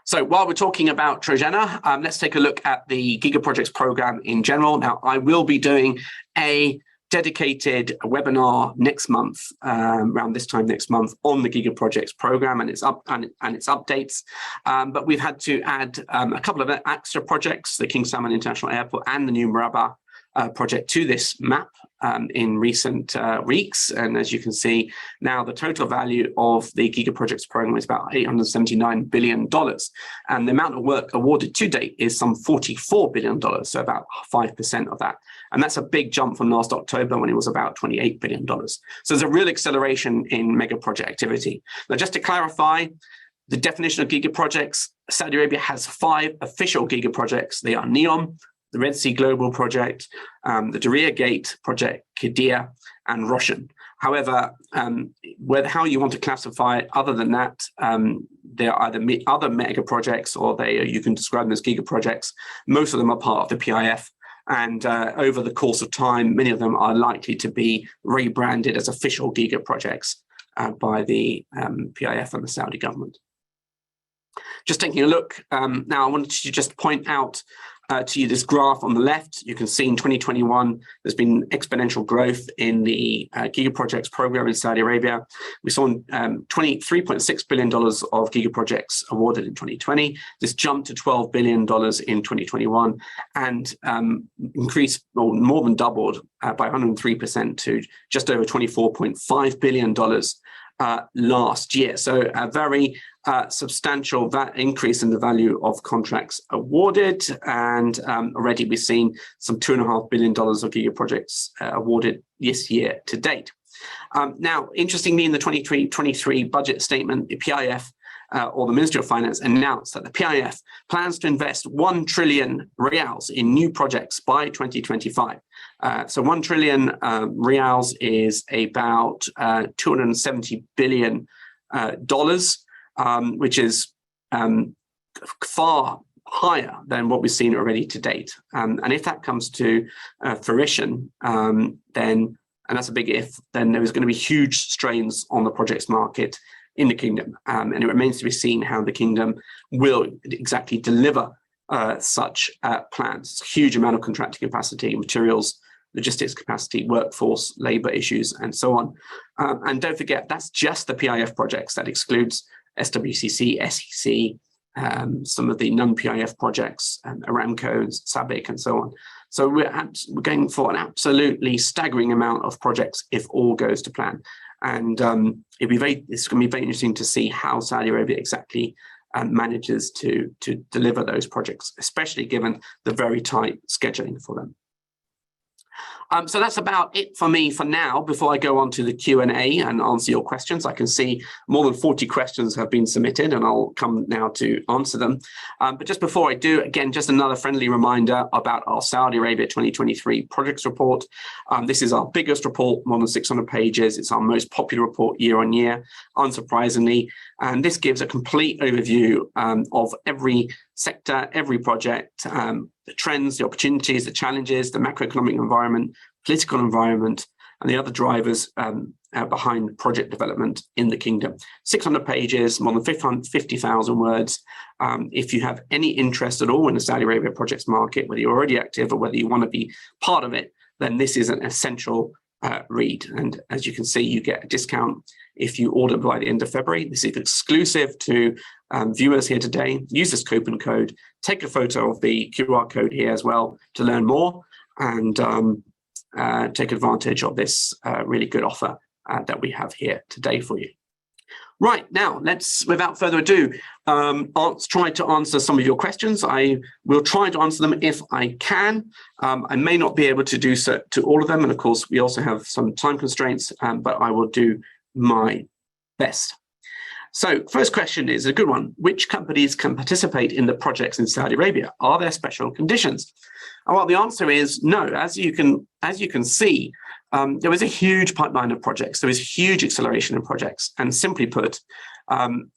So while we're talking about Trojena, let's take a look at the Giga Projects program in general. Now, I will be doing a dedicated webinar next month, around this time next month, on the Giga Projects program and its updates. But we've had to add a couple of extra projects, the King Salman International Airport and the new Maraba project, to this map in recent weeks. And as you can see now, the total value of the Giga Projects program is about $879 billion. And the amount of work awarded to date is some $44 billion, so about 5% of that. And that's a big jump from last October, when it was about $28 billion. So there's a real acceleration in mega project activity. Now, just to clarify the definition of Giga Projects, Saudi Arabia has 5 official Giga Projects. They are NEOM, the Red Sea Global Project, the Diriyah Gate Project, Qiddiya, and Roshan. However, how you want to classify it, other than that, there are either other mega projects, or you can describe them as Giga Projects. Most of them are part of the PIF. And over the course of time, many of them are likely to be rebranded as official Giga Projects by the PIF and the Saudi government. Just taking a look, now I wanted to just point out to you this graph on the left. You can see in 2021, there's been exponential growth in the Giga Projects program in Saudi Arabia. We saw $23.6 billion of Giga Projects awarded in 2020. This jumped to $12 billion in 2021, and increased, or more than doubled by 103% to just over $24.5 billion last year. So a very substantial increase in the value of contracts awarded, and already we've seen some $2.5 billion of Giga Projects awarded this year to date. Now, interestingly, in the 2023 budget statement, the PIF or the Ministry of Finance announced that the PIF plans to invest 1 trillion reals in new projects by 2025. So 1 trillion reals is about $270 billion, which is far higher than what we've seen already to date. And if that comes to fruition, then, and that's a big if, then there is going to be huge strains on the projects market in the kingdom. And it remains to be seen how the kingdom will exactly deliver such plans. It's a huge amount of contracting capacity, materials, logistics capacity, workforce, labor issues, and so on. And don't forget, that's just the PIF projects. That excludes SWCC, SEC, some of the non-PIF projects, Aramco, SABIC, and so on. So we're going for an absolutely staggering amount of projects if all goes to plan. And it's going to be very interesting to see how Saudi Arabia exactly manages to deliver those projects, especially given the very tight scheduling for them. So that's about it for me for now. Before I go on to the Q&A and answer your questions, I can see more than 40 questions have been submitted, and I'll come now to answer them. But just before I do, again, just another friendly reminder about our Saudi Arabia 2023 projects report. This is our biggest report, more than 600 pages. It's our most popular report year on year, unsurprisingly. And this gives a complete overview of every sector, every project, the trends, the opportunities, the challenges, the macroeconomic environment, political environment, and the other drivers behind project development in the kingdom. 600 pages, more than 50,000 words. If you have any interest at all in the Saudi Arabia projects market, whether you're already active or whether you want to be part of it, then this is an essential read. And as you can see, you get a discount if you order by the end of February. This is exclusive to viewers here today. Use this coupon code, take a photo of the QR code here as well to learn more, and take advantage of this really good offer that we have here today for you. Right, now let's, without further ado, try to answer some of your questions. I will try to answer them if I can. I may not be able to do so to all of them, and of course we also have some time constraints, but I will do my best. So first question is a good one. Which companies can participate in the projects in Saudi Arabia? Are there special conditions? Well, the answer is no. As you can see, there is a huge pipeline of projects. There is huge acceleration of projects. And simply put,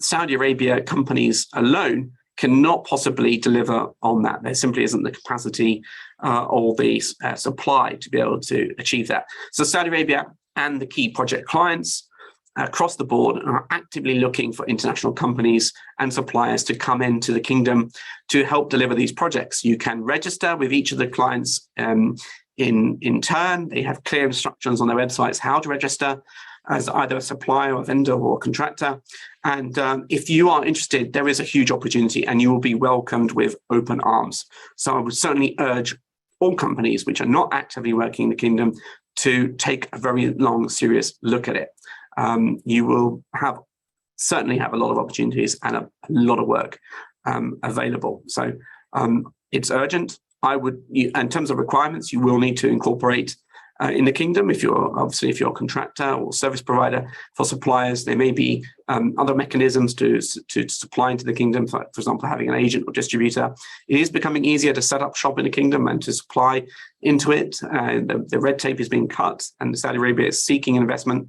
Saudi Arabia companies alone cannot possibly deliver on that. There simply isn't the capacity or the supply to be able to achieve that. So Saudi Arabia and the key project clients across the board are actively looking for international companies and suppliers to come into the kingdom to help deliver these projects. You can register with each of the clients in turn. They have clear instructions on their websites how to register as either a supplier, a vendor, or a contractor. And if you are interested, there is a huge opportunity and you will be welcomed with open arms. So I would certainly urge all companies which are not actively working in the kingdom to take a very long, serious look at it. You will certainly have a lot of opportunities and a lot of work available. So it's urgent. In terms of requirements, you will need to incorporate in the kingdom. If you're a contractor or service provider. For suppliers, there may be other mechanisms to supply into the kingdom. For example, having an agent or distributor. It is becoming easier to set up shop in the kingdom and to supply into it. The red tape is being cut, and Saudi Arabia is seeking investment.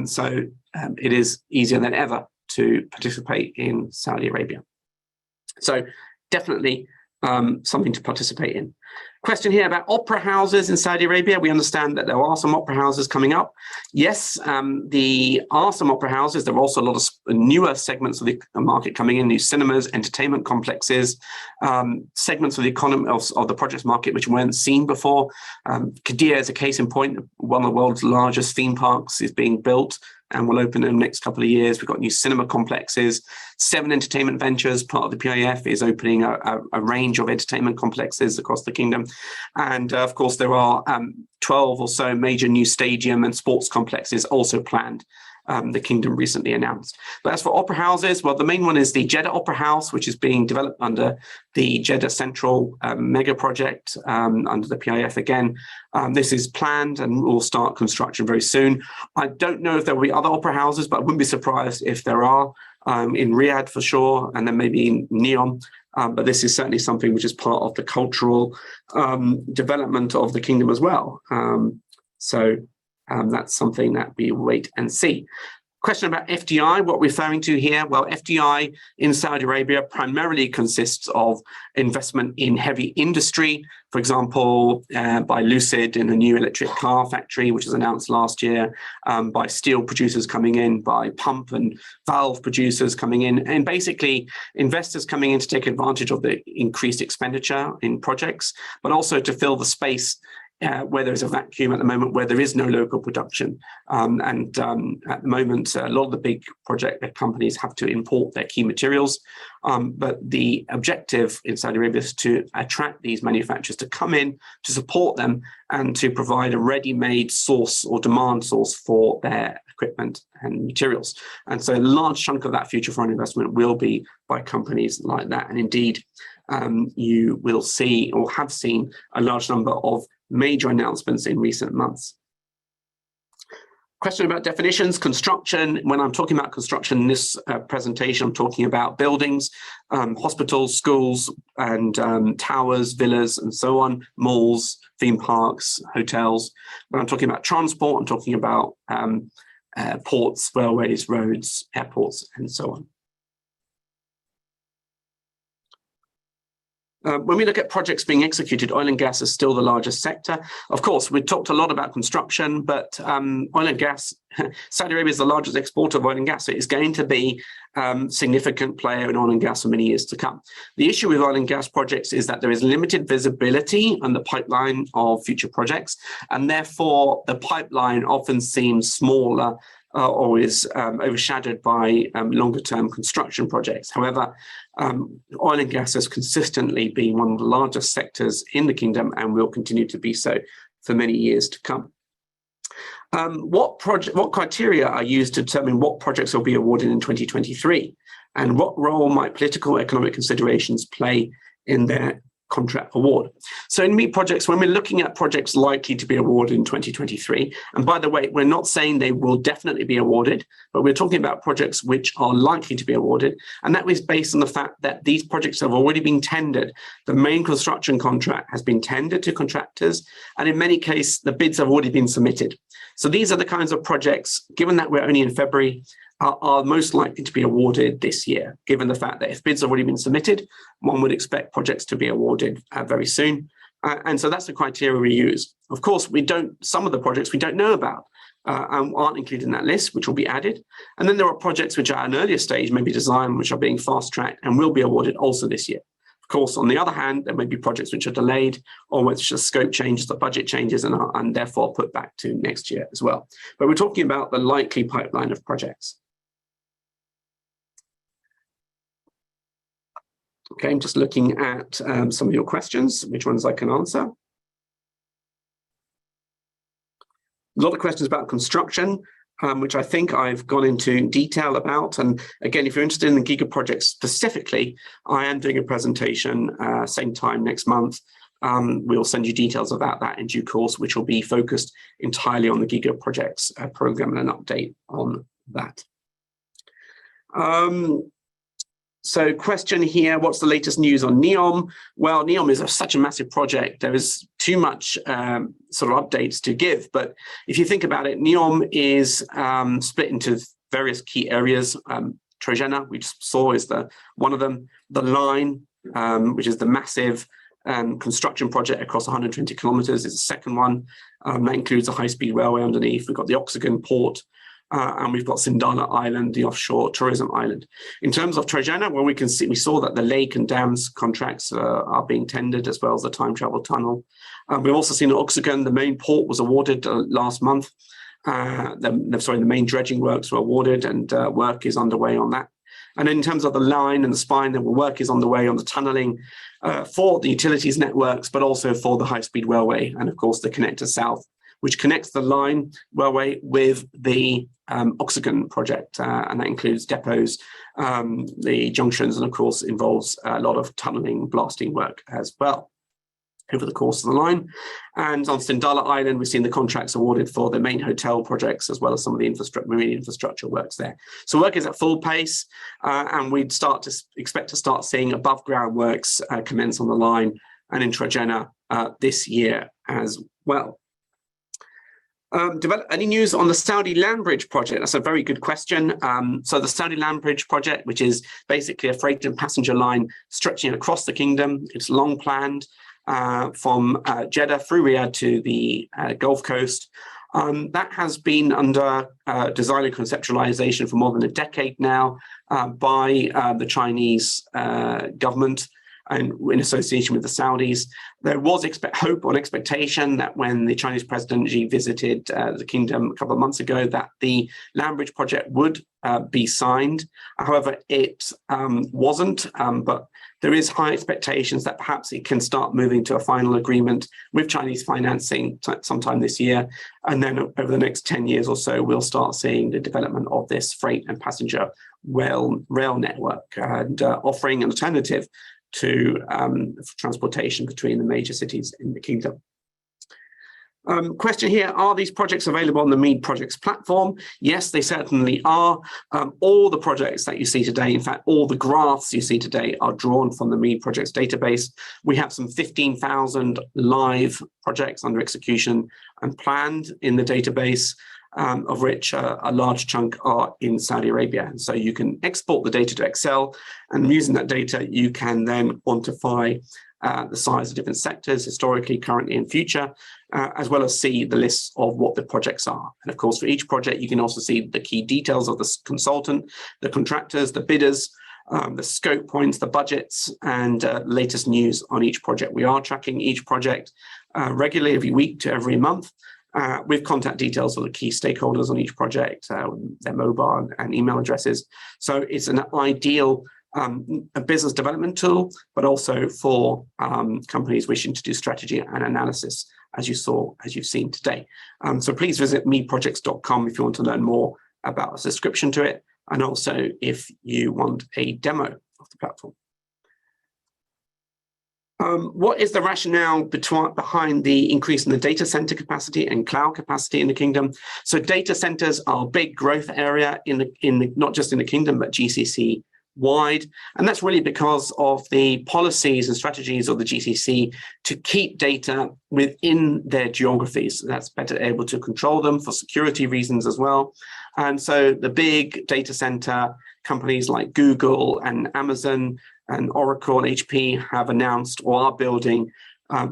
So it is easier than ever to participate in Saudi Arabia. So definitely something to participate in. Question here about opera houses in Saudi Arabia. We understand that there are some opera houses coming up. Yes, there are some opera houses. There are also a lot of newer segments of the market coming in, new cinemas, entertainment complexes, segments of the economy of the projects market which weren't seen before. Qiddiya is a case in point. One of the world's largest theme parks is being built and will open in the next couple of years. We've got new cinema complexes. 7 Entertainment Ventures, part of the PIF, is opening a range of entertainment complexes across the kingdom. And of course, there are 12 or so major new stadium and sports complexes also planned the kingdom recently announced. But as for opera houses, well, the main one is the Jeddah Opera House, which is being developed under the Jeddah Central mega project under the PIF again. This is planned and will start construction very soon. I don't know if there will be other opera houses, but I wouldn't be surprised if there are in Riyadh for sure, and then maybe in Neom. But this is certainly something which is part of the cultural development of the kingdom as well. So that's something that we wait and see. Question about FDI, what we're referring to here? Well, FDI in Saudi Arabia primarily consists of investment in heavy industry, for example, by Lucid in a new electric car factory, which was announced last year, by steel producers coming in, by pump and valve producers coming in, and basically investors coming in to take advantage of the increased expenditure in projects, but also to fill the space where there's a vacuum at the moment, where there is no local production. At the moment, a lot of the big project companies have to import their key materials. But the objective in Saudi Arabia is to attract these manufacturers to come in, to support them, and to provide a ready-made source or demand source for their equipment and materials. And so a large chunk of that future foreign investment will be by companies like that. And indeed, you will see or have seen a large number of major announcements in recent months. Question about definitions, construction. When I'm talking about construction in this presentation, I'm talking about buildings, hospitals, schools, and towers, villas, and so on, malls, theme parks, hotels. When I'm talking about transport, I'm talking about ports, railways, roads, airports, and so on. When we look at projects being executed, oil and gas is still the largest sector. Of course, we talked a lot about construction, but oil and gas, Saudi Arabia is the largest exporter of oil and gas. So it's going to be a significant player in oil and gas for many years to come. The issue with oil and gas projects is that there is limited visibility on the pipeline of future projects, and therefore the pipeline often seems smaller or is overshadowed by longer-term construction projects. However, oil and gas has consistently been one of the largest sectors in the kingdom and will continue to be so for many years to come. What criteria are used to determine what projects will be awarded in 2023? And what role might political economic considerations play in their contract award? So in MEED projects, when we're looking at projects likely to be awarded in 2023, and by the way, we're not saying they will definitely be awarded, but we're talking about projects which are likely to be awarded. And that was based on the fact that these projects have already been tendered. The main construction contract has been tendered to contractors, and in many cases, the bids have already been submitted. So these are the kinds of projects, given that we're only in February, are most likely to be awarded this year, given the fact that if bids have already been submitted, one would expect projects to be awarded very soon. And so that's the criteria we use. Of course, some of the projects we don't know about and aren't included in that list, which will be added. And then there are projects which are at an earlier stage, maybe design, which are being fast-tracked and will be awarded also this year. Of course, on the other hand, there may be projects which are delayed or which the scope changes, the budget changes, and therefore put back to next year as well. But we're talking about the likely pipeline of projects. Okay, I'm just looking at some of your questions, which ones I can answer. A lot of questions about construction, which I think I've gone into detail about. And again, if you're interested in the Giga project specifically, I am doing a presentation same time next month. We'll send you details about that in due course, which will be focused entirely on the Giga projects program and an update on that. So question here, what's the latest news on NEOM? Well, NEOM is such a massive project. There is too much sort of updates to give. But if you think about it, NEOM is split into various key areas. Trojena, we just saw, is one of them. The line, which is the massive construction project across 120 kilometers, is the second one. That includes a high-speed railway underneath. We've got the Oxygen port. And we've got Sindala Island, the offshore tourism island. In terms of Trojena, well, we saw that the lake and dams contracts are being tendered, as well as the time travel tunnel. We've also seen Oxygen, the main port was awarded last month. The main dredging works were awarded, and work is underway on that. And in terms of the line and the spine, the work is underway on the tunneling for the utilities networks, but also for the high-speed railway, and of course the connector south, which connects the line railway with the Oxygen project, and that includes depots, the junctions, and of course involves a lot of tunneling, blasting work as well over the course of the line. And on Stendala Island, we've seen the contracts awarded for the main hotel projects, as well as some of the marine infrastructure works there. So work is at full pace, and we'd expect to start seeing above ground works commence on the line and in Trojena this year as well. Any news on the Saudi land bridge project? That's a very good question. So the Saudi land bridge project, which is basically a freight and passenger line stretching across the kingdom, it's long planned. From Jeddah through Riyadh to the Gulf Coast. That has been under design and conceptualization for more than a decade now by the Chinese government and in association with the Saudis. There was hope or expectation that when the Chinese President Xi visited the kingdom a couple of months ago, that the land bridge project would be signed. However, it wasn't, but there is high expectations that perhaps it can start moving to a final agreement with Chinese financing sometime this year. And then over the next 10 years or so, we'll start seeing the development of this freight and passenger rail network and offering an alternative to transportation between the major cities in the kingdom. Question here, are these projects available on the MEED projects platform? Yes, they certainly are. All the projects that you see today, in fact, all the graphs you see today are drawn from the MEED projects database. We have some 15,000 live projects under execution and planned in the database, of which a large chunk are in Saudi Arabia. So you can export the data to Excel, and using that data, you can then quantify the size of different sectors, historically, currently, and future, as well as see the lists of what the projects are. And of course, for each project, you can also see the key details of the consultant, the contractors, the bidders, the scope points, the budgets, and latest news on each project. We are tracking each project regularly, every week to every month, with contact details of the key stakeholders on each project, their mobile and email addresses. So it's an ideal a business development tool, but also for companies wishing to do strategy and analysis, as you've seen today. So please visit meedprojects.com if you want to learn more about a subscription to it, and also if you want a demo of the platform. What is the rationale behind the increase in the data center capacity and cloud capacity in the kingdom? So data centers are a big growth area not just in the kingdom, but GCC wide. And that's really because of the policies and strategies of the GCC to keep data within their geographies. So that's better able to control them for security reasons as well. And so the big data center companies like Google and Amazon and Oracle and HP have announced or are building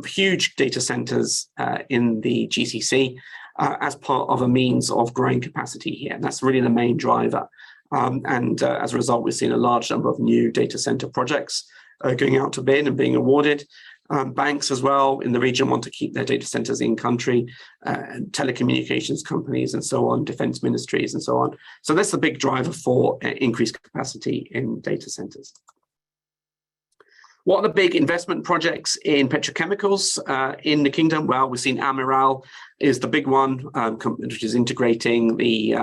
huge data centers in the GCC as part of a means of growing capacity here. And that's really the main driver. As a result, we've seen a large number of new data center projects going out to bid and being awarded. Banks as well in the region want to keep their data centers in country, and telecommunications companies and so on, defense ministries and so on. So that's the big driver for increased capacity in data centers. What are the big investment projects in petrochemicals in the kingdom? Well, we've seen Amiral is the big one, which is integrating the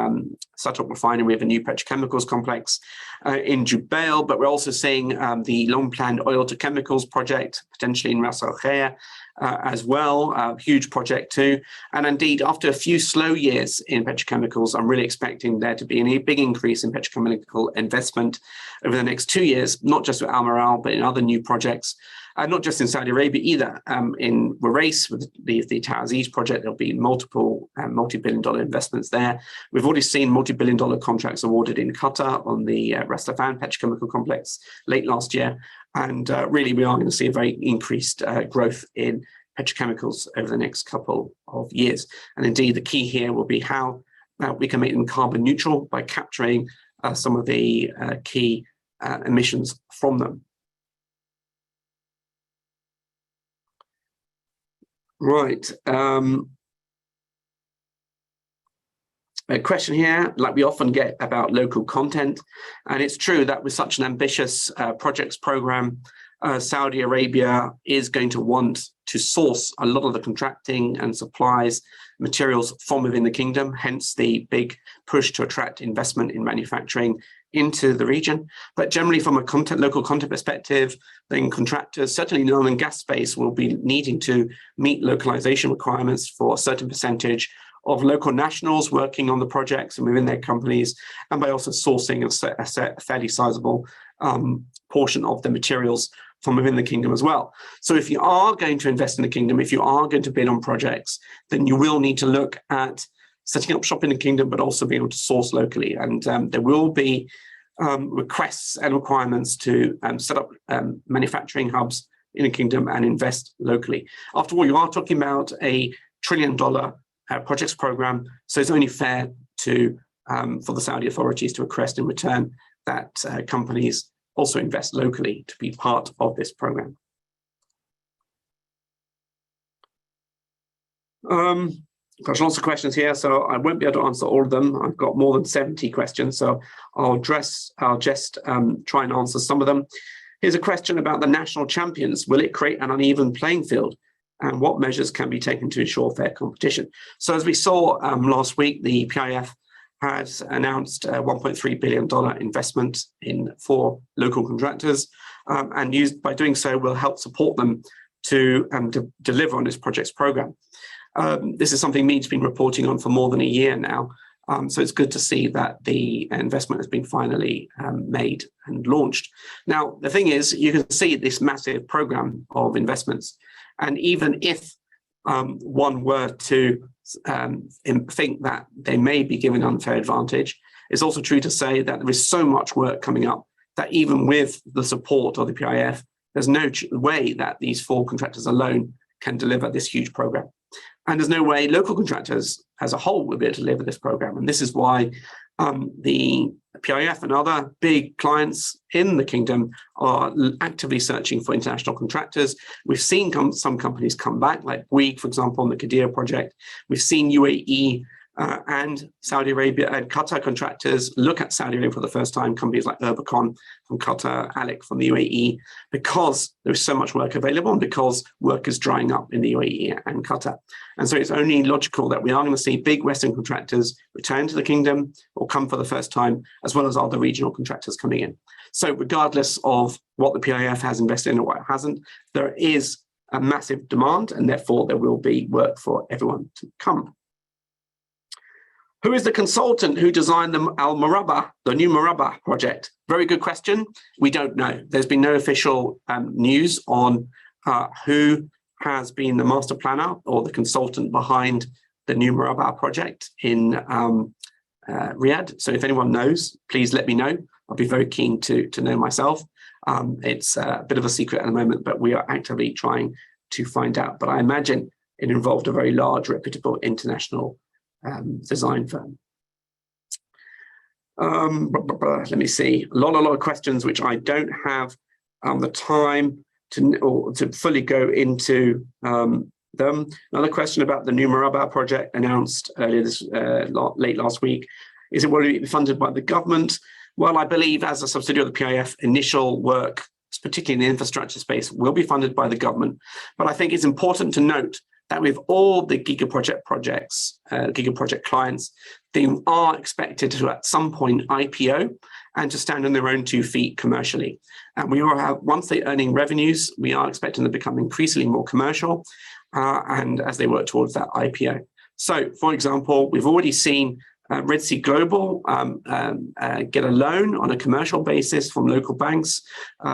Satok refinery with a new petrochemicals complex in Jubail, but we're also seeing the long-planned oil to chemicals project, potentially in Ras Al Khair as well, a huge project too. And indeed, after a few slow years in petrochemicals, I'm really expecting there to be a big increase in petrochemical investment over the next 2 years, not just with Amiral, but in other new projects. Not just in Saudi Arabia either. In Ruwais, with the Ta'aziz project, there'll be multiple multi-billion-dollar investments there. We've already seen multi-billion-dollar contracts awarded in Qatar on the Ras Laffan petrochemical complex late last year. And really, we are going to see a very increased growth in petrochemicals over the next couple of years. And indeed, the key here will be how we can make them carbon neutral by capturing some of the key emissions from them. Right. A question here, like we often get about local content, and it's true that with such an ambitious projects program, Saudi Arabia is going to want to source a lot of the contracting and supplies materials from within the kingdom, hence the big push to attract investment in manufacturing into the region. But generally from a local content perspective, then contractors, certainly in the oil and gas space, will be needing to meet localization requirements for a certain percentage of local nationals working on the projects and within their companies, and by also sourcing a fairly sizable portion of the materials from within the kingdom as well. So if you are going to invest in the kingdom, if you are going to bid on projects, then you will need to look at setting up shop in the kingdom, but also being able to source locally. And there will be requests and requirements to set up manufacturing hubs in the kingdom and invest locally. After all, you are talking about a $1 trillion projects program, so it's only fair to for the Saudi authorities to request in return that companies also invest locally to be part of this program. Gosh, lots of questions here, so I won't be able to answer all of them. I've got more than 70 questions, so I'll just try and answer some of them. Here's a question about the national champions. Will it create an uneven playing field? And what measures can be taken to ensure fair competition? So as we saw last week, the PIF has announced a $1.3 billion investment for local contractors, and by doing so will help support them to deliver on this projects program. This is something MEED's been reporting on for more than a year now, so it's good to see that the investment has been finally made and launched. Now, the thing is, you can see this massive program of investments, and even if one were to think that they may be given an unfair advantage, it's also true to say that there is so much work coming up that even with the support of the PIF, there's no way that these 4 contractors alone can deliver this huge program. And there's no way local contractors as a whole will be able to deliver this program. And this is why the PIF and other big clients in the kingdom are actively searching for international contractors. We've seen some companies come back, like Bouygues, for example, on the Qiddiya project. We've seen UAE and Saudi Arabia and Qatar contractors look at Saudi Arabia for the first time, companies like Urbicon from Qatar, Alec from the UAE, because there's so much work available and because work is drying up in the UAE and Qatar. And so it's only logical that we are going to see big Western contractors return to the kingdom or come for the first time, as well as other regional contractors coming in. So regardless of what the PIF has invested in or what it hasn't, there is a massive demand, and therefore there will be work for everyone to come. Who is the consultant who designed the the new Murabba project? Very good question. We don't know. There's been no official news on who has been the master planner or the consultant behind the new Murabba project in Riyadh. So if anyone knows, please let me know. I'll be very keen to know myself. It's a bit of a secret at the moment, but we are actively trying to find out. But I imagine it involved a very large, reputable international design firm. Let me see. A lot of questions which I don't have the time to fully go into them. Another question about the new Murabba project announced earlier late last week. Is it will it be funded by the government? Well, I believe as a subsidiary of the PIF, initial work, particularly in the infrastructure space, will be funded by the government. But I think it's important to note that with all the giga project clients, they are expected to at some point IPO and to stand on their own 2 feet commercially. And we will have, once they're earning revenues, we are expecting them to become increasingly more commercial and as they work towards that IPO. So, for example, we've already seen Red Sea Global get a loan on a commercial basis from local banks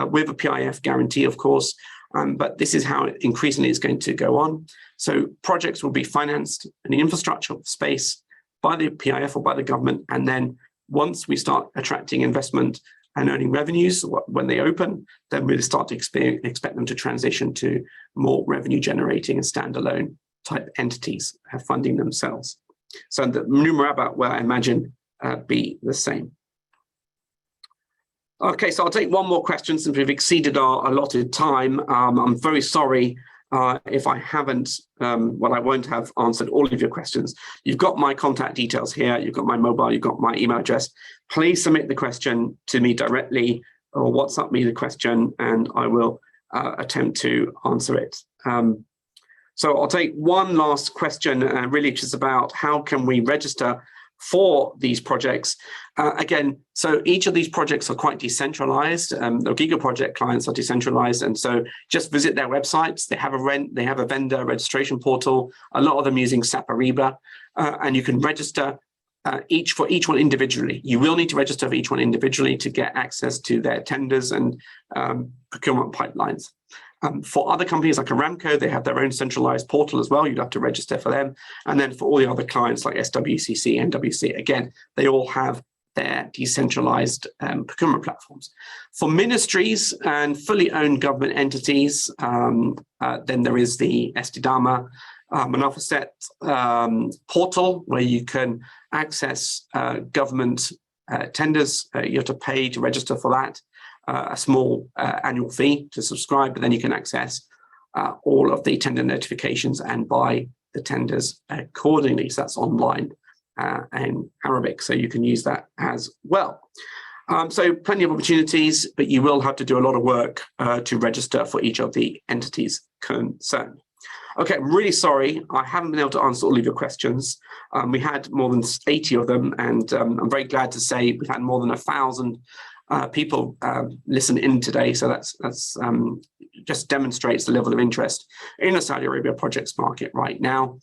with a PIF guarantee, of course. But this is how it increasingly is going to go on. So projects will be financed in the infrastructure space by the PIF or by the government. And then once we start attracting investment and earning revenues when they open, then we'll start to expect them to transition to more revenue generating and standalone type entities funding themselves. So the new Murabba will, I imagine, be the same. Okay, so I'll take one more question since we've exceeded our allotted time. I'm very sorry if I haven't, I won't have answered all of your questions. You've got my contact details here. You've got my mobile, you've got my email address. Please submit the question to me directly or WhatsApp me the question and I will attempt to answer it. So I'll take one last question, really just about how can we register for these projects. Again, so each of these projects are quite decentralized. The Giga project clients are decentralized, and so just visit their websites. They have a vendor registration portal. A lot of them using SAP Ariba, and you can register for each one individually. You will need to register for each one individually to get access to their tenders and procurement pipelines. For other companies like Aramco, they have their own centralized portal as well. You'd have to register for them. And then for all the other clients like SWCC, NWC, again, they all have their decentralized procurement platforms. For ministries and fully owned government entities, then there is the Estidama Monafaset portal where you can access government tenders. You have to pay to register for that. A small annual fee to subscribe, but then you can access all of the tender notifications and buy the tenders accordingly. So that's online and Arabic, so you can use that as well. So plenty of opportunities, but you will have to do a lot of work to register for each of the entities concerned. Okay, I'm really sorry, I haven't been able to answer all of your questions. We had more than 80 of them, and I'm very glad to say we've had more than 1,000 people listen in today, so that's just demonstrates the level of interest in the Saudi Arabia projects market right now.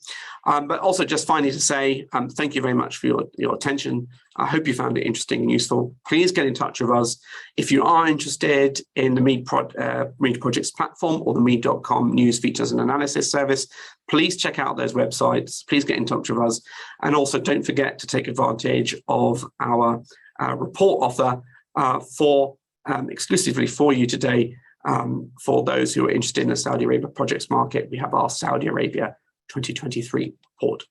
But also just finally to say thank you very much for your attention. I hope you found it interesting and useful. Please get in touch with us if you are interested in the MEED projects platform or the MEED.com news, features and analysis service. Please check out those websites. Please get in touch with us, and also don't forget to take advantage of our report offer exclusively for you today. For those who are interested in the Saudi Arabia projects market, we have our Saudi Arabia 2023 report.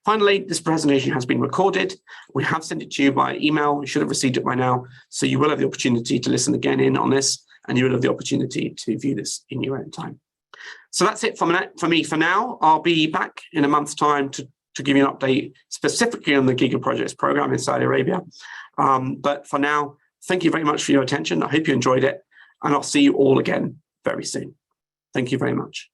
Finally, this presentation has been recorded. We have sent it to you by email. You should have received it by now. So you will have the opportunity to listen again in on this, and you will have the opportunity to view this in your own time. So that's it for me for now. I'll be back in a month's time to give you an update specifically on the Giga Projects program in Saudi Arabia. But for now, thank you very much for your attention. I hope you enjoyed it, and I'll see you all again very soon. Thank you very much.